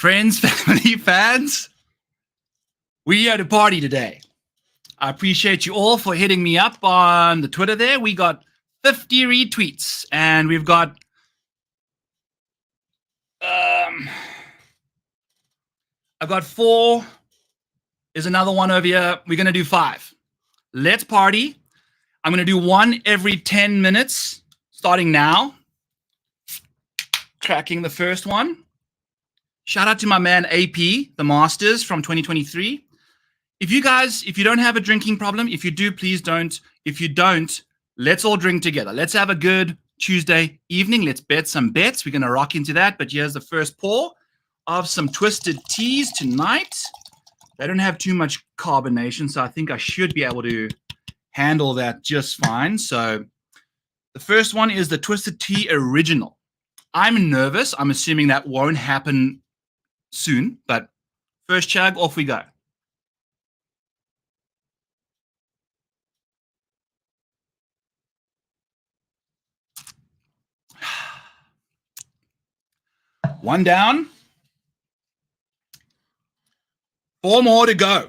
Friends, family, fans, we are at a party today. I appreciate you all for hitting me up on the Twitter there. We got 50 retweets, and we've got I've got 4. There's another one over here. We're going to do 5. Let's party. I'm going to do one every 10 minutes, starting now. Cracking the first one. Shout out to my man AP, the Masters from 2023. If you don't have a drinking problem, if you do, please don't. If you don't, let's all drink together. Let's have a good Tuesday evening. Let's bet some bets. We're going to rock into that. But here's the first pour of some twisted teas tonight. They don't have too much carbonation, so I think I should be able to handle that just fine. So the first one is the Twisted Tea Original. I'm nervous. I'm assuming that won't happen soon, but first chug, off we go. One down. 4 more to go.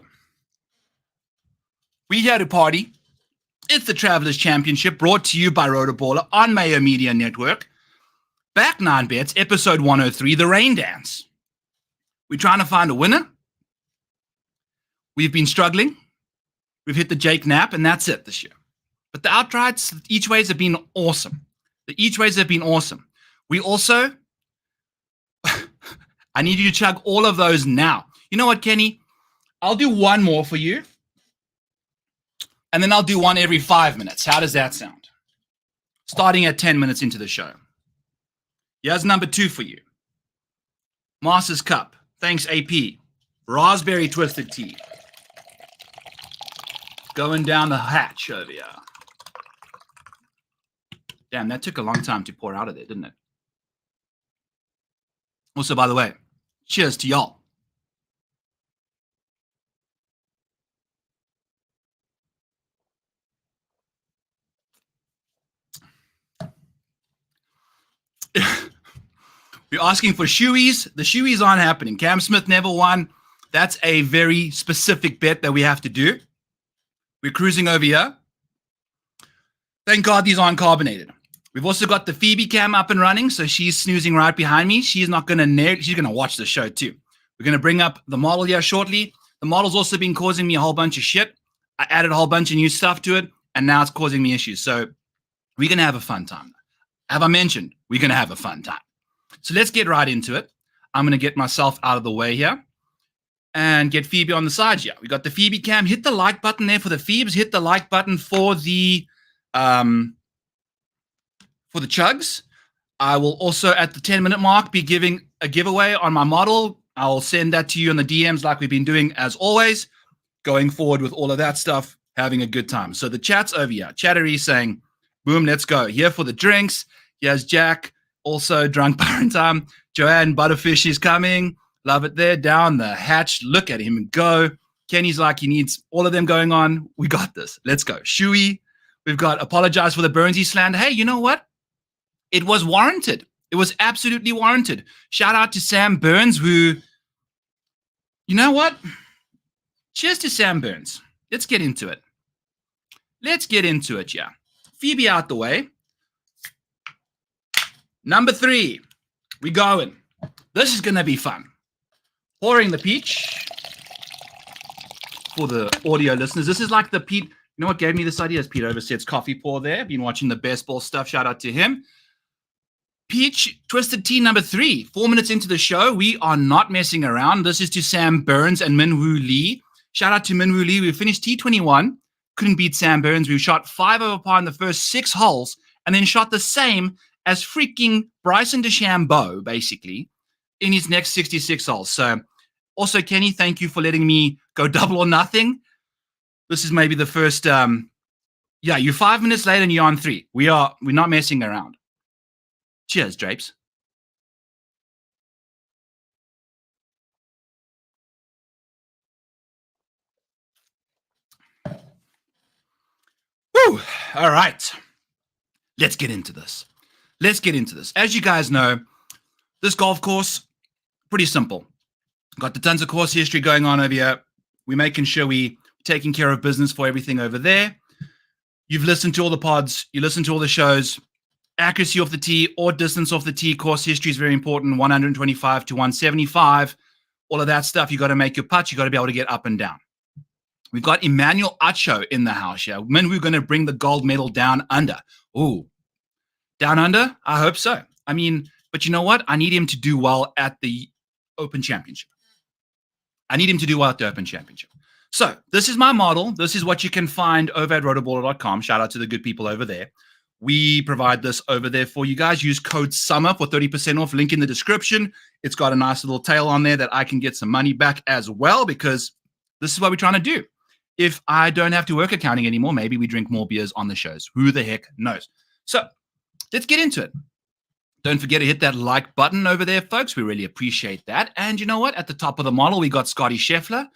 We here to party. It's the Travelers Championship brought to you by Rotoballer on Mayo Media Network. Back 9 bets, episode 103, the Rain Dance. We're trying to find a winner. We've been struggling. We've hit the Jake Knapp, and that's it this year. But the outrights, the each ways have been awesome. We also, I need you to chug all of those now. You know what, Kenny? I'll do one more for you. And then I'll do one every 5 minutes. How does that sound? Starting at 10 minutes into the show. Here's number 2 for you. Masters Cup. Thanks, AP. Raspberry Twisted Tea. Going down the hatch over here. Damn, that took a long time to pour out of there, didn't it? Also, by the way, cheers to y'all. We're asking for shoeies. The shoeies aren't happening. Cam Smith never won. That's a very specific bet that we have to do. We're cruising over here. Thank God these aren't carbonated. We've also got the Phoebe cam up and running, so she's snoozing right behind me. She's not going to she's going to watch the show too. We're going to bring up the model here shortly. The model's also been causing me a whole bunch of shit. I added a whole bunch of new stuff to it, and now it's causing me issues. So we're going to have a fun time. Have I mentioned we're going to have a fun time? So let's get right into it. I'm going to get myself out of the way here and get Phoebe on the side here. We got the Phoebe cam. Hit the like button there for the Phoebes. Hit the like button for the chugs. I will also, at the 10-minute mark, be giving a giveaway on my model. I'll send that to you in the DMs like we've been doing as always. Going forward with all of that stuff, having a good time. So the chat's over here. Chattery saying, boom, let's go. Here for the drinks. Here's Jack. Also drunk Byron time. Joanne Butterfish is coming. Love it there. Down the hatch. Look at him go. Kenny's like he needs all of them going on. We got this. Let's go. Shuey. We've got apologize for the Burnsy slander. Hey, you know what? It was warranted. It was absolutely warranted. Shout out to Sam Burns who, you know what? Cheers to Sam Burns. Let's get into it. Yeah. Phoebe out the way. Number 3, we going. This is going to be fun. Pouring the peach for the audio listeners. This is like the Pete, you know what gave me this idea? Is Pete Oversett's coffee pour there. Been watching the best ball stuff. Shout out to him. Peach Twisted Tea number 3. 4 minutes into the show. We are not messing around. This is to Sam Burns and Minwoo Lee. Shout out to Minwoo Lee. We finished T21. Couldn't beat Sam Burns. We shot 5 over par in the first 6 holes and then shot the same as freaking Bryson DeChambeau, basically, in his next 66 holes. So, also, Kenny, thank you for letting me go double or nothing. This is maybe the first, you're 5 minutes late and you're on 3. We're not messing around. Cheers, Drapes. Woo! All right. Let's get into this. As you guys know, this golf course, pretty simple. Got the tons of course history going on over here. We're making sure we're taking care of business for everything over there. You've listened to all the pods. You listen to all the shows. Accuracy off the tee or distance off the tee. Course history is very important. 125 to 175. All of that stuff. You got to make your putts. You got to be able to get up and down. We've got Emmanuel Acho in the house here. When we're going to bring the gold medal down under. Ooh, down under? I hope so. I mean, but you know what? I need him to do well at the Open Championship. So this is my model. This is what you can find over at rotoballer.com. Shout out to the good people over there. We provide this over there for you guys. Use code SUMMER for 30% off. Link in the description. It's got a nice little tail on there that I can get some money back as well, because this is what we're trying to do. If I don't have to work accounting anymore, maybe we drink more beers on the shows. Who the heck knows? So let's get into it. Don't forget to hit that like button over there, folks. We really appreciate that. And you know what? At the top of the model, we got Scotty Scheffler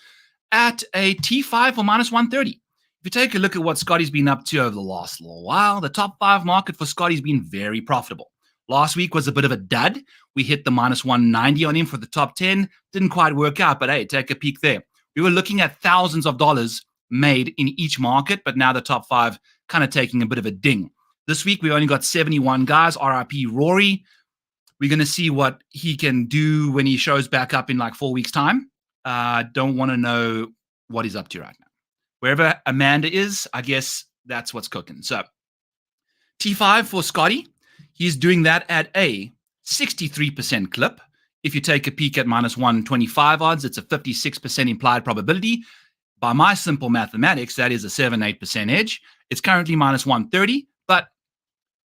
at a T5 for minus 130. If you take a look at what Scotty's been up to over the last little while, the top 5 market for Scotty's been very profitable. Last week was a bit of a dud. We hit the minus 190 on him for the top 10. Didn't quite work out, but hey, take a peek there. We were looking at thousands of dollars made in each market, but now the top 5 kind of taking a bit of a ding. This week, we only got 71 guys, RIP Rory. We're going to see what he can do when he shows back up in like 4 weeks' time. Don't want to know what he's up to right now. Wherever Amanda is, I guess that's what's cooking. So T5 for Scotty. He's doing that at a 63% clip. If you take a peek at minus 125 odds, it's a 56% implied probability. By my simple mathematics, that is a 7-8% edge. It's currently minus 130, but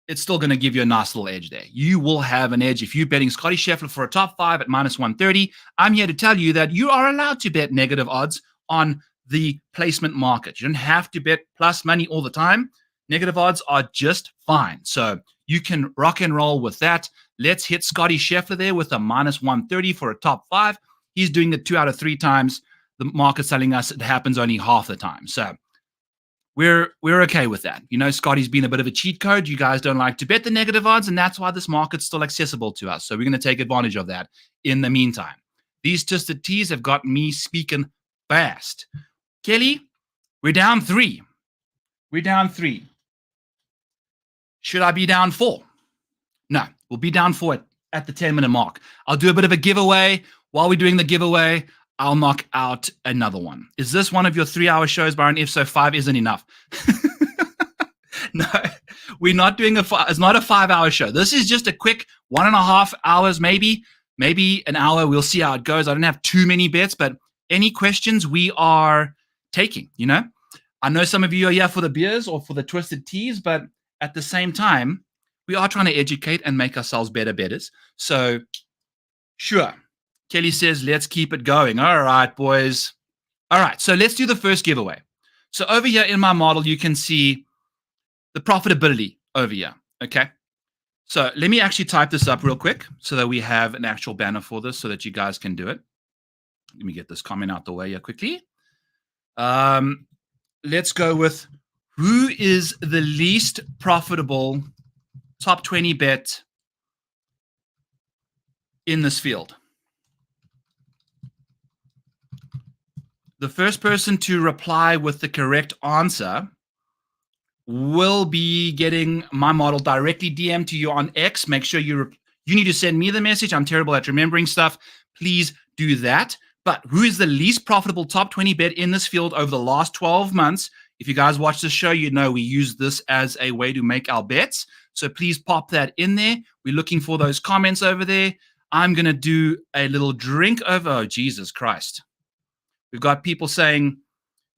it's still going to give you a nice little edge there. You will have an edge if you're betting Scotty Scheffler for a top 5 at minus 130. I'm here to tell you that you are allowed to bet negative odds on the placement market. You don't have to bet plus money all the time. Negative odds are just fine. So you can rock and roll with that. Let's hit Scotty Scheffler there with a minus 130 for a top 5. He's doing it 2 out of 3 times. The market's telling us it happens only half the time. So we're okay with that. You know, Scotty's been a bit of a cheat code. You guys don't like to bet the negative odds, and that's why this market's still accessible to us. So we're going to take advantage of that in the meantime. These twisted teas have got me speaking fast. Kelly, we're down 3. Should I be down 4? No, we'll be down 4 at the 10-minute mark. I'll do a bit of a giveaway. While we're doing the giveaway, I'll knock out another one. Is this one of your 3-hour shows, Byron? If so, 5 isn't enough. No, we're not doing it's not a 5-hour show. This is just a quick 1.5 hours, maybe an hour. We'll see how it goes. I don't have too many bets, but any questions we are taking, you know? I know some of you are here for the beers or for the twisted teas, but at the same time, we are trying to educate and make ourselves better bettors. So, sure. Kelly says, let's keep it going. All right, boys. All right, so let's do the first giveaway. So over here in my model, you can see the profitability over here, okay? So let me actually type this up real quick so that we have an actual banner for this so that you guys can do it. Let me get this comment out the way here quickly. Let's go with who is the least profitable top 20 bet in this field. The first person to reply with the correct answer will be getting my model directly DM to you on X. Make sure you need to send me the message. I'm terrible at remembering stuff. Please do that. But who is the least profitable top 20 bet in this field over the last 12 months? If you guys watch the show, you know we use this as a way to make our bets. So please pop that in there. We're looking for those comments over there. I'm going to do a little drink over. Oh, Jesus Christ. We've got people saying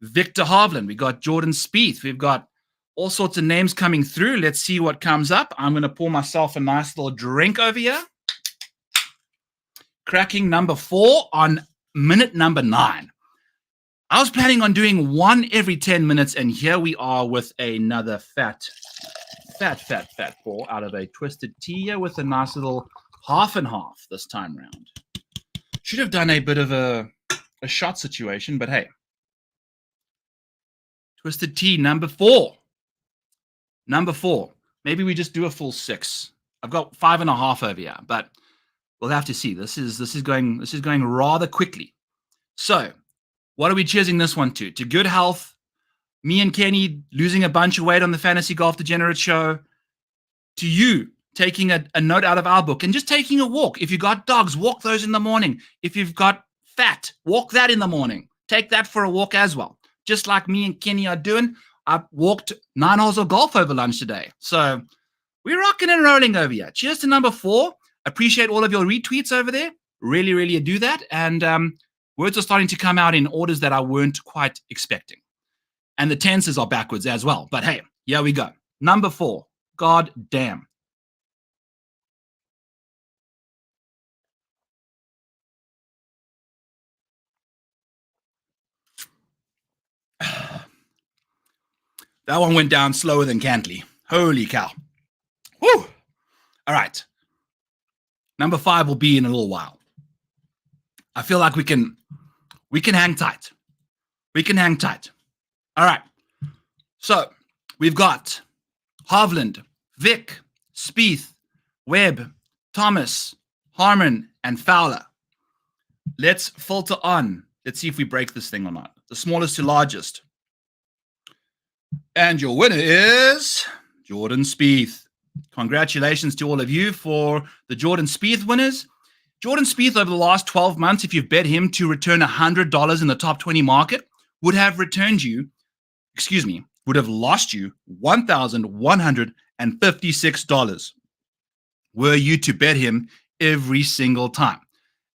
Victor Hovland. We've got Jordan Spieth. We've got all sorts of names coming through. Let's see what comes up. I'm going to pour myself a nice little drink over here. Cracking number 4 on minute number 9. I was planning on doing one every 10 minutes, and here we are with another fat pour out of a twisted tea here with a nice little half and half this time round. Should have done a bit of a shot situation, but hey. Twisted tea number 4. Maybe we just do a full 6. I've got 5.5 over here, but We'll have to see. This is going rather quickly. So, what are we cheersing this one to? To good health, me and Kenny losing a bunch of weight on the Fantasy Golf Degenerate show, to you taking a note out of our book and just taking a walk. If you got dogs, walk those in the morning. If you've got fat, walk that in the morning. Take that for a walk as well. Just like me and Kenny are doing. I walked 9 holes of golf over lunch today. So we're rocking and rolling over here. Cheers to number 4. Appreciate all of your retweets over there. Really, really do that. And words are starting to come out in orders that I weren't quite expecting. And the tenses are backwards as well. But hey, here we go. Number 4. God damn. That one went down slower than Cantley. Holy cow. Woo! All right. Number 5 will be in a little while. I feel like we can hang tight. We can hang tight. All right. So we've got Hovland, Vic, Spieth, Webb, Thomas, Harmon, and Fowler. Let's filter on. Let's see if we break this thing or not. The smallest to largest. And your winner is Jordan Spieth. Congratulations to all of you for the Jordan Spieth winners. Jordan Spieth, over the last 12 months, if you've bet him to return $100 in the top 20 market, would have lost you $1,156 were you to bet him every single time.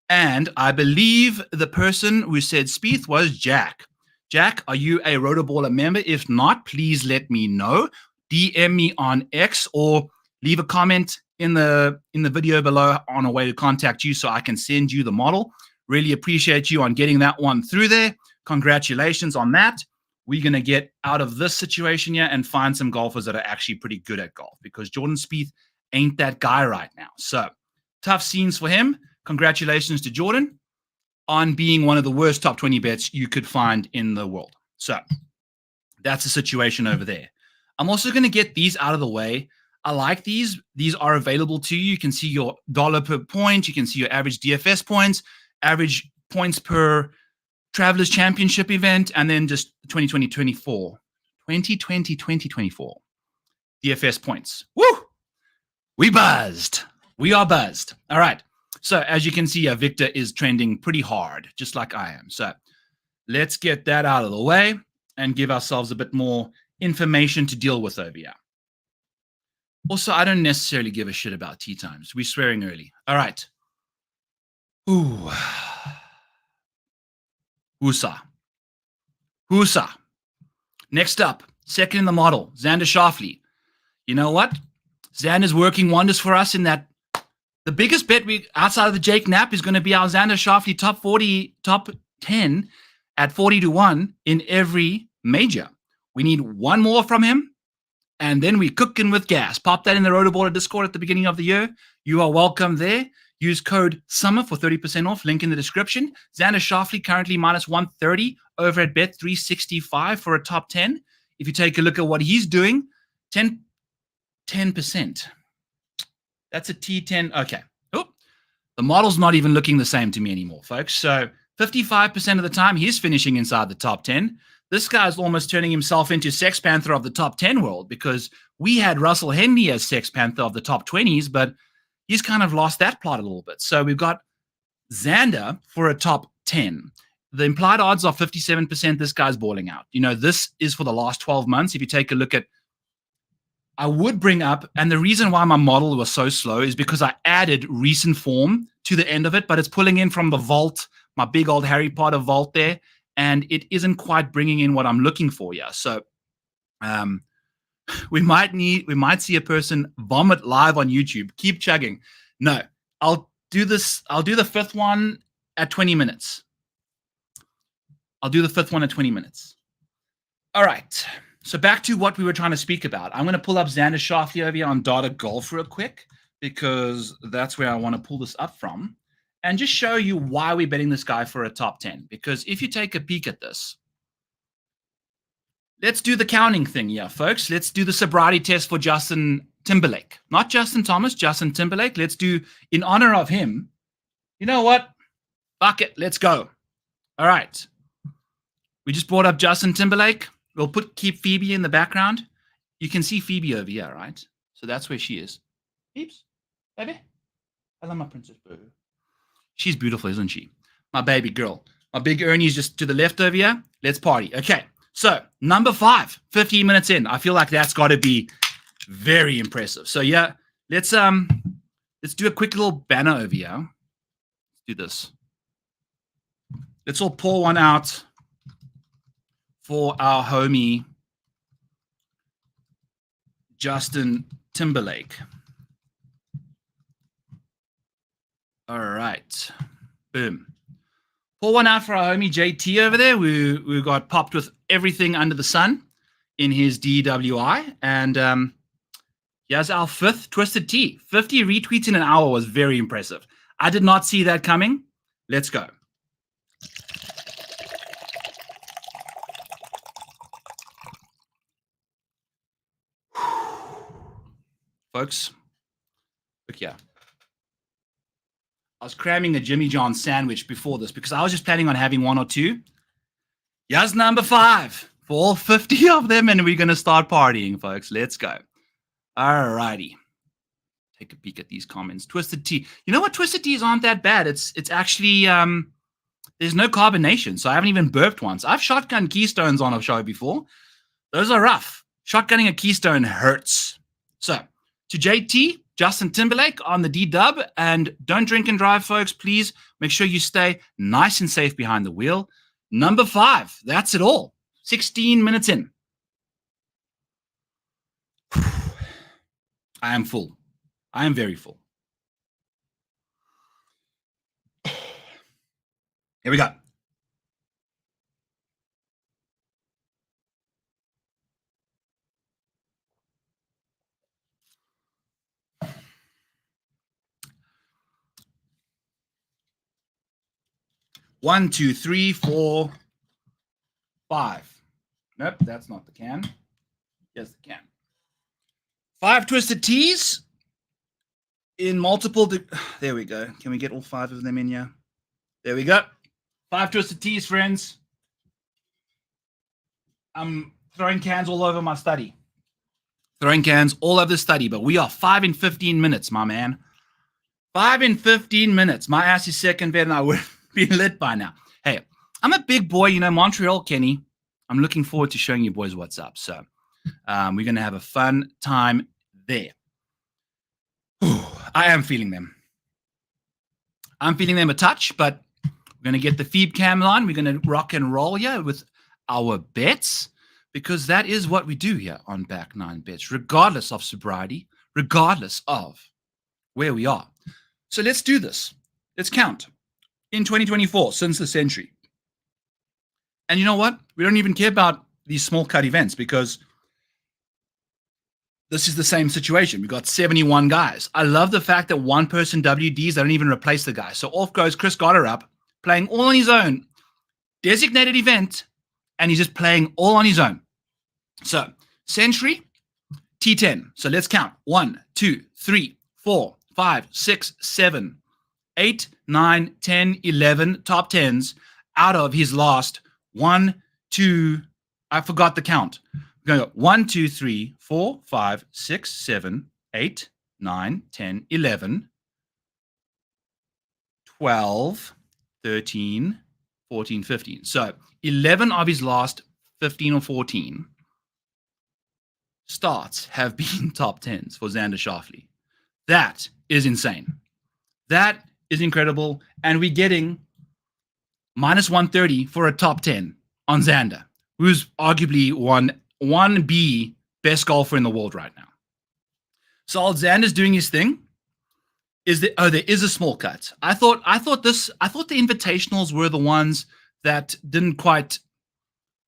And I believe the person who said Spieth was Jack. Jack, are you a Rotoballer member? If not, please let me know. DM me on X or leave a comment in the video below on a way to contact you so I can send you the model. Really appreciate you on getting that one through there. Congratulations on that. We're going to get out of this situation here and find some golfers that are actually pretty good at golf because Jordan Spieth ain't that guy right now. So tough scenes for him. Congratulations to Jordan on being one of the worst top 20 bets you could find in the world. So that's the situation over there. I'm also going to get these out of the way. I like these. These are available to you. You can see your dollar per point. You can see your average DFS points, average points per Travelers Championship event, and then just 2020-24 DFS points. Woo! We buzzed. We are buzzed. All right. So as you can see, Victor is trending pretty hard, just like I am. So let's get that out of the way and give ourselves a bit more information to deal with over here. Also, I don't necessarily give a shit about tee times. We're swearing early. All right. Ooh. Husa. Next up, second in the model, Xander Schauffele. You know what? Xander's working wonders for us in that the biggest bet we outside of the Jake Knapp is going to be our Xander Schauffele top 10 at 40-1 in every major. We need one more from him, and then we cooking with gas. Pop that in the Rotoballer Discord at the beginning of the year. You are welcome there. Use code SUMMER for 30% off. Link in the description. Xander Schauffele currently minus 130 over at Bet365 for a top 10. If you take a look at what he's doing, 10%. That's a T10. Okay. Oh, the model's not even looking the same to me anymore, folks. So 55% of the time, he's finishing inside the top 10. This guy's almost turning himself into Sex Panther of the top 10 world because we had Russell Henley as Sex Panther of the top 20s, but he's kind of lost that plot a little bit. So we've got Xander for a top 10. The implied odds are 57%. This guy's balling out. You know, this is for the last 12 months. If you take a look at, I would bring up, and the reason why my model was so slow is because I added recent form to the end of it, but it's pulling in from the vault, my big old Harry Potter vault there, and it isn't quite bringing in what I'm looking for here. So we might see a person vomit live on YouTube. Keep chugging. No, I'll do this. I'll do the fifth one at 20 minutes. All right. So back to what we were trying to speak about. I'm going to pull up Xander Schauffele over here on Data Golf real quick because that's where I want to pull this up from and just show you why we're betting this guy for a top 10. Because if you take a peek at this, let's do the counting thing here, folks. Let's do the sobriety test for Justin Timberlake. Not Justin Thomas, Justin Timberlake. Let's do, in honor of him, You know what? Fuck it. Let's go. All right. We just brought up Justin Timberlake. We'll keep Phoebe in the background. You can see Phoebe over here, right? So that's where she is. Peeps, baby. I love my princess boo. She's beautiful, isn't she? My baby girl. My big Ernie's just to the left over here. Let's party. Okay. So number 5, 15 minutes in. I feel like that's got to be very impressive. So yeah, let's do a quick little banner over here. Let's do this. Let's all pour one out for our homie Justin Timberlake. All right. Boom. Pour one out for our homie JT over there. We got popped with everything under the sun in his DWI. And here's our 5th Twisted Tea. 50 retweets in an hour was very impressive. I did not see that coming. Let's go. Folks, look here. I was cramming a Jimmy John sandwich before this because I was just planning on having 1 or 2. Here's number 5 for all 50 of them, and we're going to start partying, folks. Let's go. All righty. Take a peek at these comments. Twisted Tea. You know what? Twisted Teas aren't that bad. It's actually, there's no carbonation, so I haven't even burped once. I've shotgun Keystones on a show before. Those are rough. Shotgunning a Keystone hurts. So, to JT, Justin Timberlake on the D-Dub, and don't drink and drive, folks. Please make sure you stay nice and safe behind the wheel. Number 5, that's it all. 16 minutes in. I am full. I am very full. Here we go. One, 2, 3, 4, 5. Nope, that's not the can. Yes, the can. 5 Twisted Teas in multiple. There we go. Can we get all 5 of them in here? There we go. 5 Twisted Teas, friends. I'm throwing cans all over my study. Throwing cans all over the study, but we are 5 in 15 minutes, my man. 5 in 15 minutes. My ass is second bed, and I would be lit by now. Hey, I'm a big boy, Montreal, Kenny. I'm looking forward to showing you boys what's up. So we're going to have a fun time there. I am feeling them. I'm feeling them a touch, but we're going to get the feed cam on. We're going to rock and roll here with our bets, because that is what we do here on Back 9 Bets, regardless of sobriety, regardless of where we are. So let's do this. Let's count. In 2024, since the century. And you know what? We don't even care about these small cut events because this is the same situation. We got 71 guys. I love the fact that one person WDs, they don't even replace the guy. So off goes Chris Gotterup, playing all on his own, designated event, and he's just playing all on his own. So century, T10. So let's count. 1, 2, 3, 4, 5, 6, 7, 8, 9, 10, 11 top 10s out of his last 1, 2, I forgot the count. We're going to go 1, 2, 3, 4, 5, 6, 7, 8, 9, 10, 11, 12, 13, 14, 15. So 11 of his last 15 or 14 starts have been top 10s for Xander Schauffele. That is insane. That is incredible. And we're getting minus 130 for a top 10 on Xander, who's arguably 1B best golfer in the world right now. So old Xander's doing his thing. There is a small cut. I thought the invitationals were the ones that didn't quite.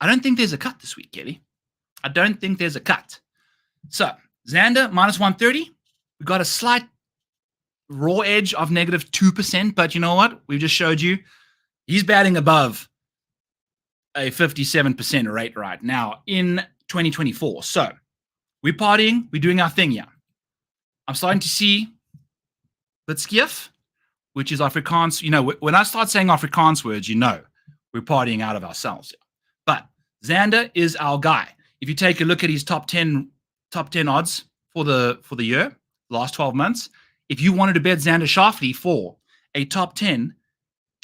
I don't think there's a cut this week, Kelly. I don't think there's a cut. So Xander minus 130. We got a slight raw edge of negative 2%, but you know what? We've just showed you he's batting above a 57% rate right now in 2024. So we're partying, we're doing our thing here. I'm starting to see that skiff. which is Afrikaans. You know, when I start saying Afrikaans words, you know, we're partying out of ourselves. But Xander is our guy. If you take a look at his top 10 odds for the year, last 12 months, if you wanted to bet Xander Schauffele for a top 10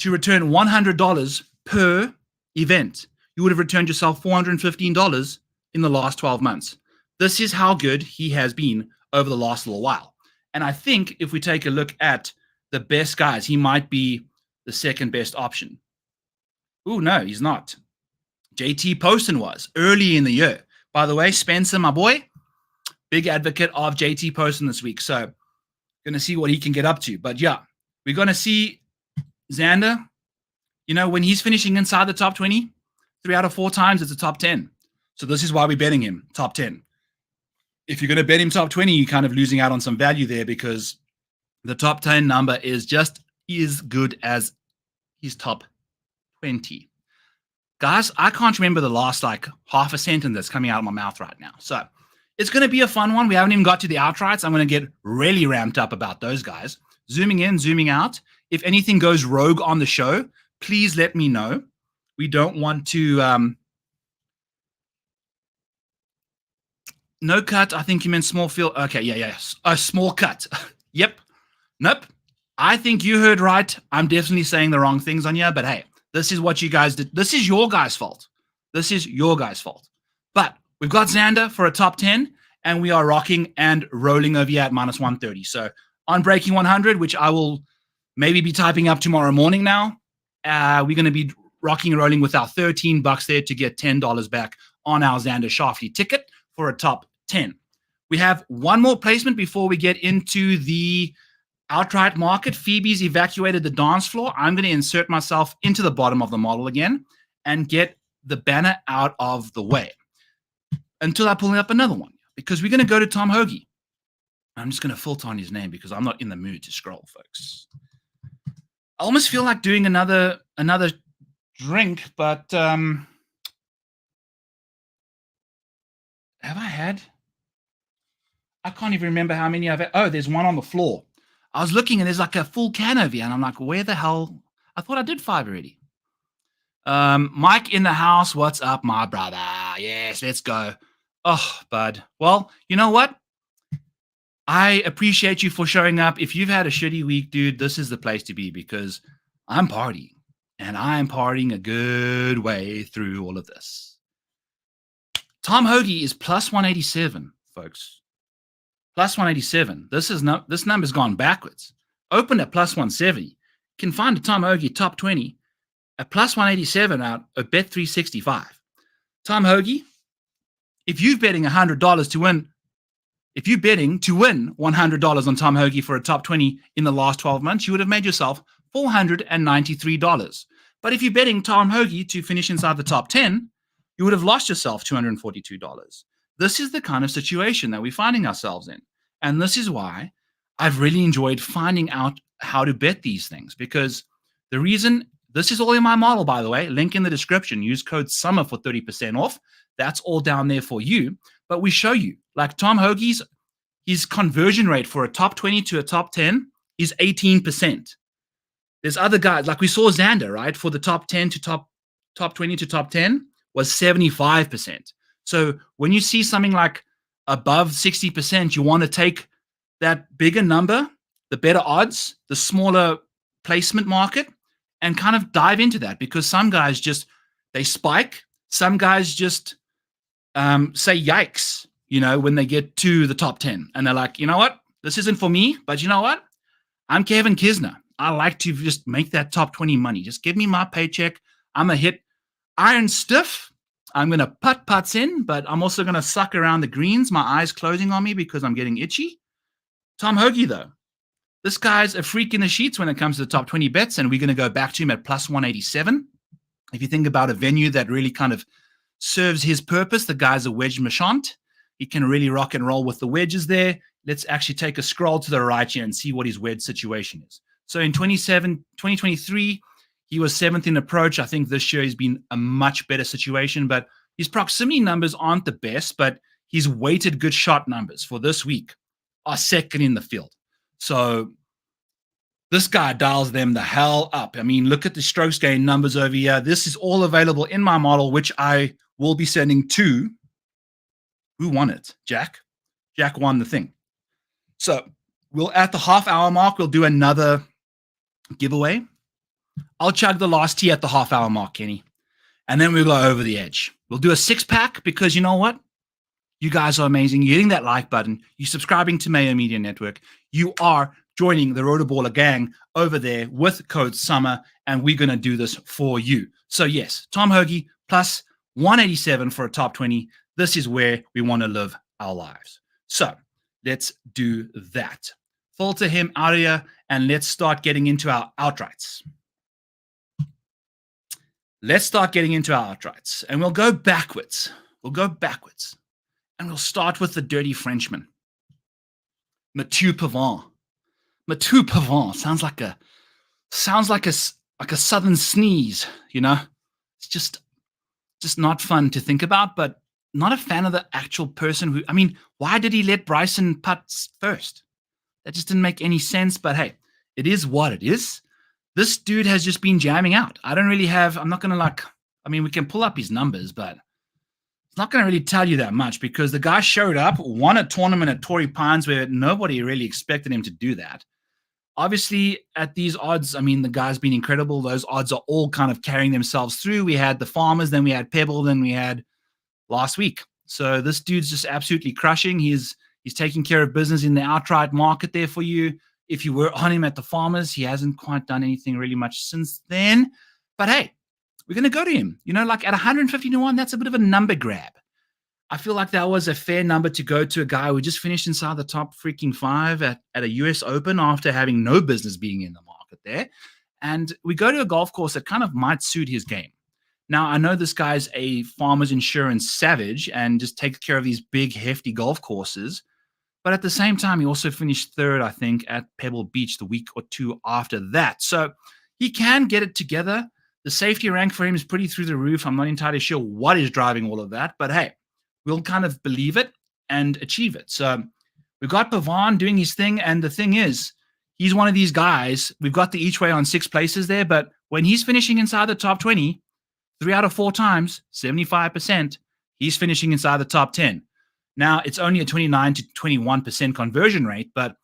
to return $100 per event, you would have returned yourself $415 in the last 12 months. This is how good he has been over the last little while. And I think if we take a look at the best guys, he might be the second best option. Ooh, no, he's not. JT Poston was early in the year. By the way, Spencer, my boy, big advocate of JT Poston this week. So going to see what he can get up to. But yeah, we're going to see Xander, you know, when he's finishing inside the top 20, 3 out of 4 times, it's a top 10. So this is why we're betting him top 10. If you're going to bet him top 20, you're kind of losing out on some value there because the top 10 number is just as good as his top 20. Guys, I can't remember the last like half a sentence that's coming out of my mouth right now. So it's going to be a fun one. We haven't even got to the outrights. I'm going to get really ramped up about those guys. Zooming in, zooming out. If anything goes rogue on the show, please let me know. We don't want to... no cut. I think you meant small field. Okay, yeah. A small cut. Yep. Nope. I think you heard right. I'm definitely saying the wrong things on here, but hey, this is what you guys did. This is your guys' fault. This is your guys' fault. But we've got Xander for a top 10, and we are rocking and rolling over here at minus 130. So on Breaking 100, which I will maybe be typing up tomorrow morning now, we're going to be rocking and rolling with our $13 there to get $10 back on our Xander Schauffele ticket for a top 10. We have one more placement before we get into the outright market. Phoebe's evacuated the dance floor. I'm going to insert myself into the bottom of the model again and get the banner out of the way until I pull up another one, because we're going to go to Tom Hoagie. I'm just going to filter on his name because I'm not in the mood to scroll, folks. I almost feel like doing another drink, but have I had? I can't even remember how many I've had. Oh, there's one on the floor. I was looking and there's like a full can over here, and I'm like, where the hell? I thought I did 5 already. Mike in the house, what's up, my brother? Yes, let's go. Oh, bud. Well, you know what? I appreciate you for showing up. If you've had a shitty week, dude, this is the place to be because I'm partying, and I'm partying a good way through all of this. Tom Hoagie is plus 187, folks. Plus 187. This number's gone backwards. Open at plus 170. Can find a Tom Hoagie top 20 at plus 187 out of bet 365. Tom Hoagie, if you're betting $100 to win, if you're betting to win $100 on Tom Hoagie for a top 20 in the last 12 months, you would have made yourself $493. But if you're betting Tom Hoagie to finish inside the top 10, you would have lost yourself $242. This is the kind of situation that we're finding ourselves in. And this is why I've really enjoyed finding out how to bet these things, because the reason, this is all in my model, by the way, link in the description, use code SUMMER for 30% off. That's all down there for you. But we show you, like Tom Hoagie's, his conversion rate for a top 20 to a top 10 is 18%. There's other guys, like we saw Xander, right? For the top 10 to top 20 to top 10 was 75%. So when you see something like above 60%, you want to take that bigger number, the better odds, the smaller placement market, and kind of dive into that, because some guys just, they spike. Some guys just say yikes, you know, when they get to the top 10, and they're like, you know what, this isn't for me, but you know what, I'm Kevin Kisner. I like to just make that top 20 money. Just give me my paycheck. I'm going to hit iron stiff. I'm going to putt putts in, but I'm also going to suck around the greens, my eyes closing on me because I'm getting itchy. Tom Hoagie, though, this guy's a freak in the sheets when it comes to the top 20 bets, and we're going to go back to him at plus 187. If you think about a venue that really kind of serves his purpose, the guy's a wedge machant. He can really rock and roll with the wedges there. Let's actually take a scroll to the right here and see what his wedge situation is. So in 2023, he was 7th in approach. I think this year he's been a much better situation, but his proximity numbers aren't the best, but his weighted good shot numbers for this week are second in the field. So This guy dials them the hell up. I mean, look at the strokes gain numbers over here. This is all available in my model, which I will be sending to, who won it? Jack. Jack won the thing. So we'll, at the half-hour mark, we'll do another giveaway. I'll chug the last tea at the half-hour mark, Kenny. And then we'll go over the edge. We'll do a 6-pack because you know what? You guys are amazing. You're hitting that like button. You're subscribing to Mayo Media Network. You are joining the Rotoballer gang over there with code SUMMER, and we're going to do this for you. So yes, Tom Hoagie plus 187 for a top 20. This is where we want to live our lives. So let's do that. Filter him out of here, and let's start getting into our outrights. Let's start getting into our outrights, and we'll go backwards. We'll go backwards, and we'll start with the dirty Frenchman, Mathieu Pavon. Mathieu Pavon sounds like a southern sneeze, you know. It's just not fun to think about, but not a fan of the actual person who. I mean, why did he let Bryson putt first? That just didn't make any sense. But hey, it is what it is. This dude has just been jamming out. I don't really have. I'm not gonna I mean, we can pull up his numbers, but it's not going to really tell you that much because the guy showed up, won a tournament at Torrey Pines where nobody really expected him to do that. Obviously, at these odds, I mean, the guy's been incredible. Those odds are all kind of carrying themselves through. We had the Farmers, then we had Pebble, then we had last week. So this dude's just absolutely crushing. He's taking care of business in the outright market there for you. If you were on him at the Farmers, he hasn't quite done anything really much since then. But hey, we're going to go to him. You know, like at 150 to 1, that's a bit of a number grab. I feel like that was a fair number to go to a guy who just finished inside the top freaking 5 at a US Open after having no business being in the market there. And we go to a golf course that kind of might suit his game. Now, I know this guy's a Farmers Insurance savage and just takes care of these big, hefty golf courses. But at the same time, he also finished 3rd, I think, at Pebble Beach the week or 2 after that. So he can get it together. The safety rank for him is pretty through the roof. I'm not entirely sure what is driving all of that. But hey, we'll kind of believe it and achieve it. So we've got Pavon doing his thing. And the thing is, he's one of these guys. We've got the each way on 6 places there. But when he's finishing inside the top 20, 3 out of 4 times, 75%, he's finishing inside the top 10. Now, it's only a 29 to 21% conversion rate, but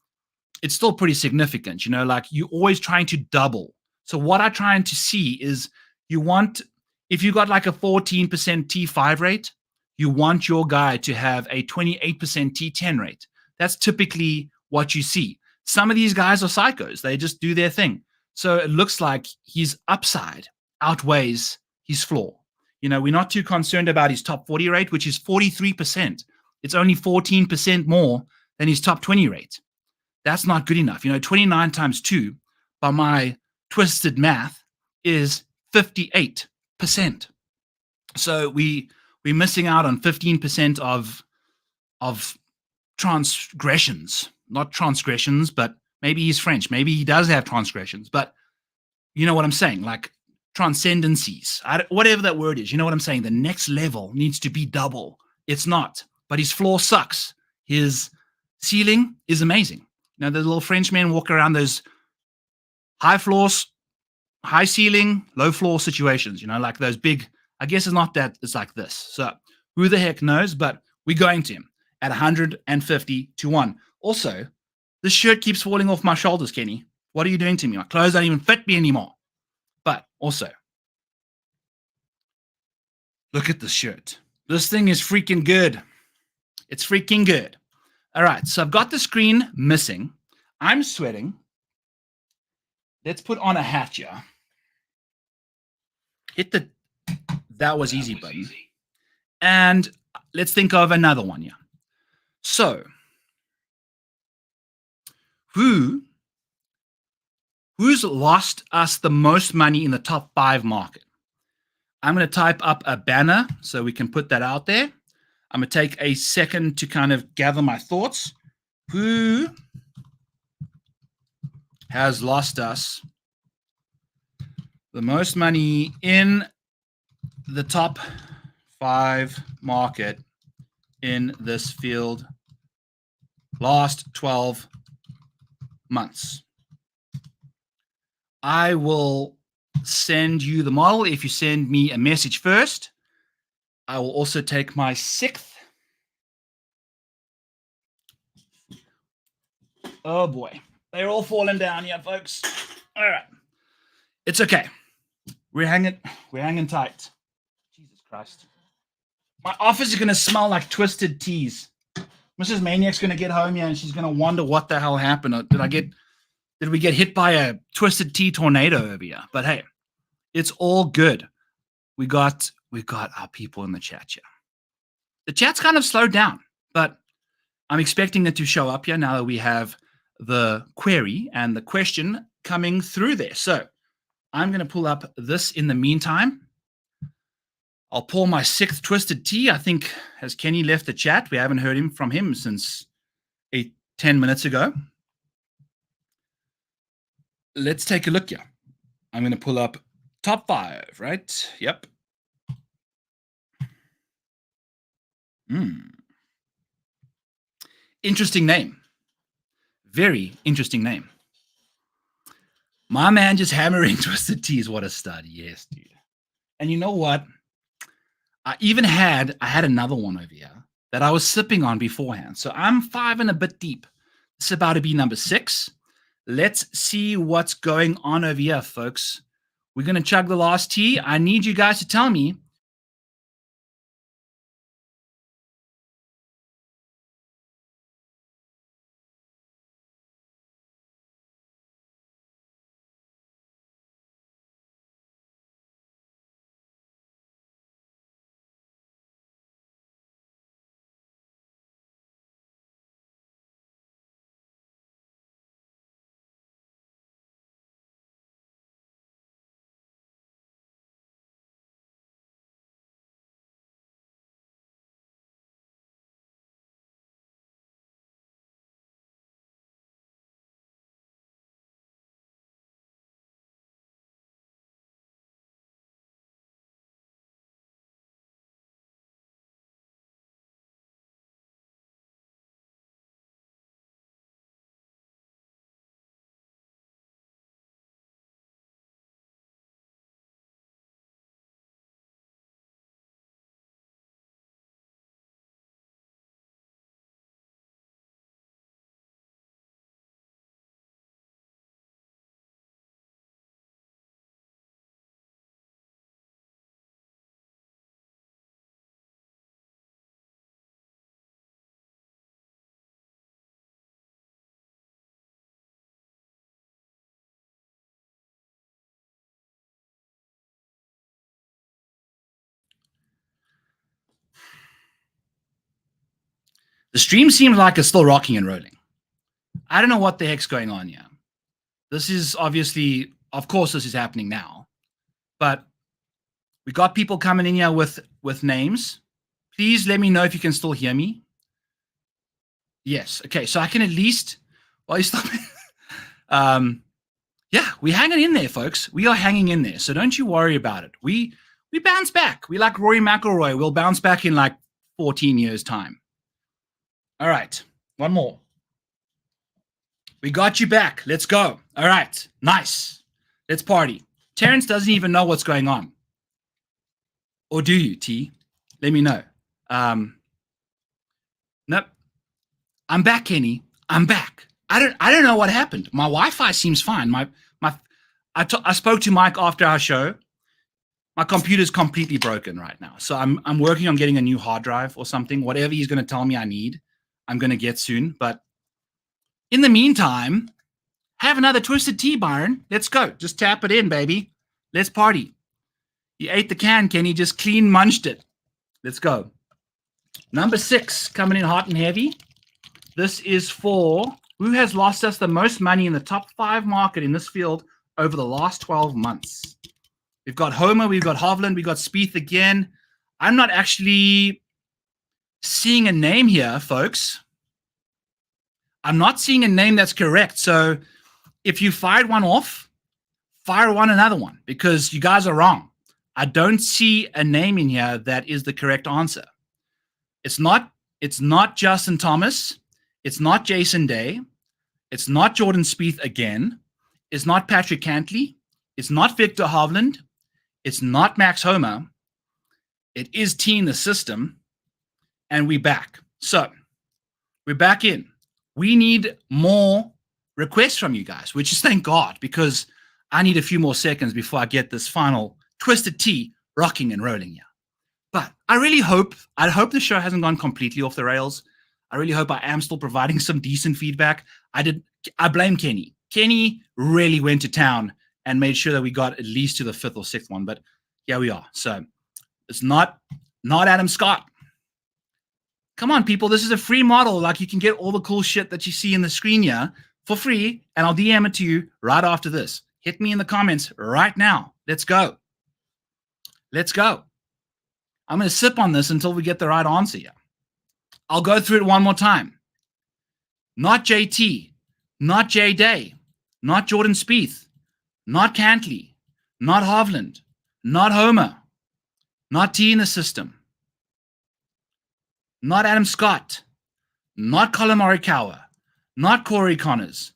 it's still pretty significant. You know, like you're always trying to double. So what I'm trying to see is if you got like a 14% T5 rate, you want your guy to have a 28% T10 rate. That's typically what you see. Some of these guys are psychos. They just do their thing. So it looks like his upside outweighs his floor. You know, we're not too concerned about his top 40 rate, which is 43%. It's only 14% more than his top 20 rate. That's not good enough. You know, 29 times 2 by my twisted math is 58%. So we're missing out on 15% of transgressions. Not transgressions, but maybe he's French. Maybe he does have transgressions. But you know what I'm saying? Like transcendencies, whatever that word is. You know what I'm saying? The next level needs to be double. It's not. But his floor sucks. His ceiling is amazing. You know, the little Frenchmen walk around those high floors, high ceiling, low floor situations, you know, like those big, I guess it's not that, it's like this. So who the heck knows, but we're going to him at 150 to 1. Also, this shirt keeps falling off my shoulders, Kenny. What are you doing to me? My clothes don't even fit me anymore. But also, look at this shirt. This thing is freaking good. It's freaking good. All right, so I've got the screen missing. I'm sweating. Let's put on a hat here. Hit the that was easy button. And let's think of another one here. So, who's lost us the most money in the top 5 market? I'm going to type up a banner so we can put that out there. I'm going to take a second to kind of gather my thoughts. Who has lost us the most money in the top 5 market in this field last 12 months? I will send you the model if you send me a message first. I will also take my 6th. Oh boy, they're all falling down here, folks. All right, it's okay. We're hanging tight. Jesus Christ, my office is gonna smell like twisted teas. Mrs. Maniac's gonna get home here and she's gonna wonder what the hell happened. Did we get hit by a twisted tea tornado over here? But hey, it's all good. We got our people in the chat here. The chat's kind of slowed down, but I'm expecting it to show up here now that we have the query and the question coming through there. So I'm going to pull up this in the meantime. I'll pour my 6th twisted tea. I think, has Kenny left the chat? We haven't heard from him since 10 minutes ago. Let's take a look here. I'm going to pull up top 5, right? Yep. Interesting name. Very interesting name. My man just hammering twisted teas. What a stud. Yes, dude. And you know what? I had another one over here that I was sipping on beforehand. So I'm 5 and a bit deep. This is about to be number 6. Let's see what's going on over here, folks. We're going to chug the last tea. I need you guys to tell me. The stream seems like it's still rocking and rolling. I don't know what the heck's going on here. This is obviously, of course, this is happening now. But we got people coming in here with names. Please let me know if you can still hear me. Yes. Okay. So I can at least, while you stop. Yeah, we're hanging in there, folks. We are hanging in there. So don't you worry about it. We bounce back. We like Rory McIlroy. We'll bounce back in like 14 years' time. All right. One more. We got you back. Let's go. All right. Nice. Let's party. Terrence doesn't even know what's going on. Or do you, T? Let me know. Nope. I'm back, Kenny. I'm back. I don't know what happened. My Wi-Fi seems fine. I spoke to Mike after our show. My computer's completely broken right now. So I'm working on getting a new hard drive or something. Whatever he's going to tell me I need, I'm going to get soon. But in the meantime, have another twisted tea, Byron. Let's go. Just tap it in, baby. Let's party. You ate the can, Kenny. Just clean munched it. Let's go. Number 6 coming in hot and heavy. This is for who has lost us the most money in the top 5 market in this field over the last 12 months. We've got Homer, we've got Hovland, we've got Spieth again. I'm not actually seeing a name here, folks. I'm not seeing a name that's correct. So if you fired one off, fire another one because you guys are wrong. I don't see a name in here that is the correct answer. It's not Justin Thomas. It's not Jason Day. It's not Jordan Spieth again. is not Patrick Cantley. It's not Victor Hovland. It's not Max Homa. It is Team the System. And we're back. So we're back in. We need more requests from you guys, which is thank God, because I need a few more seconds before I get this final Twisted Tea rocking and rolling here. But I hope the show hasn't gone completely off the rails. I really hope I am still providing some decent feedback. I blame Kenny. Kenny really went to town and made sure that we got at least to the 5th or 6th one. But here we are. So it's not Adam Scott. Come on, people. This is a free model. Like, you can get all the cool shit that you see in the screen here for free, and I'll DM it to you right after this. Hit me in the comments right now. Let's go. Let's go. I'm going to sip on this until we get the right answer here. I'll go through it one more time. Not JT, not Jay Day, not Jordan Spieth, not Cantley, not Hovland, not Homer, not T in the System, not Adam Scott, not Colin Morikawa, not Corey Connors.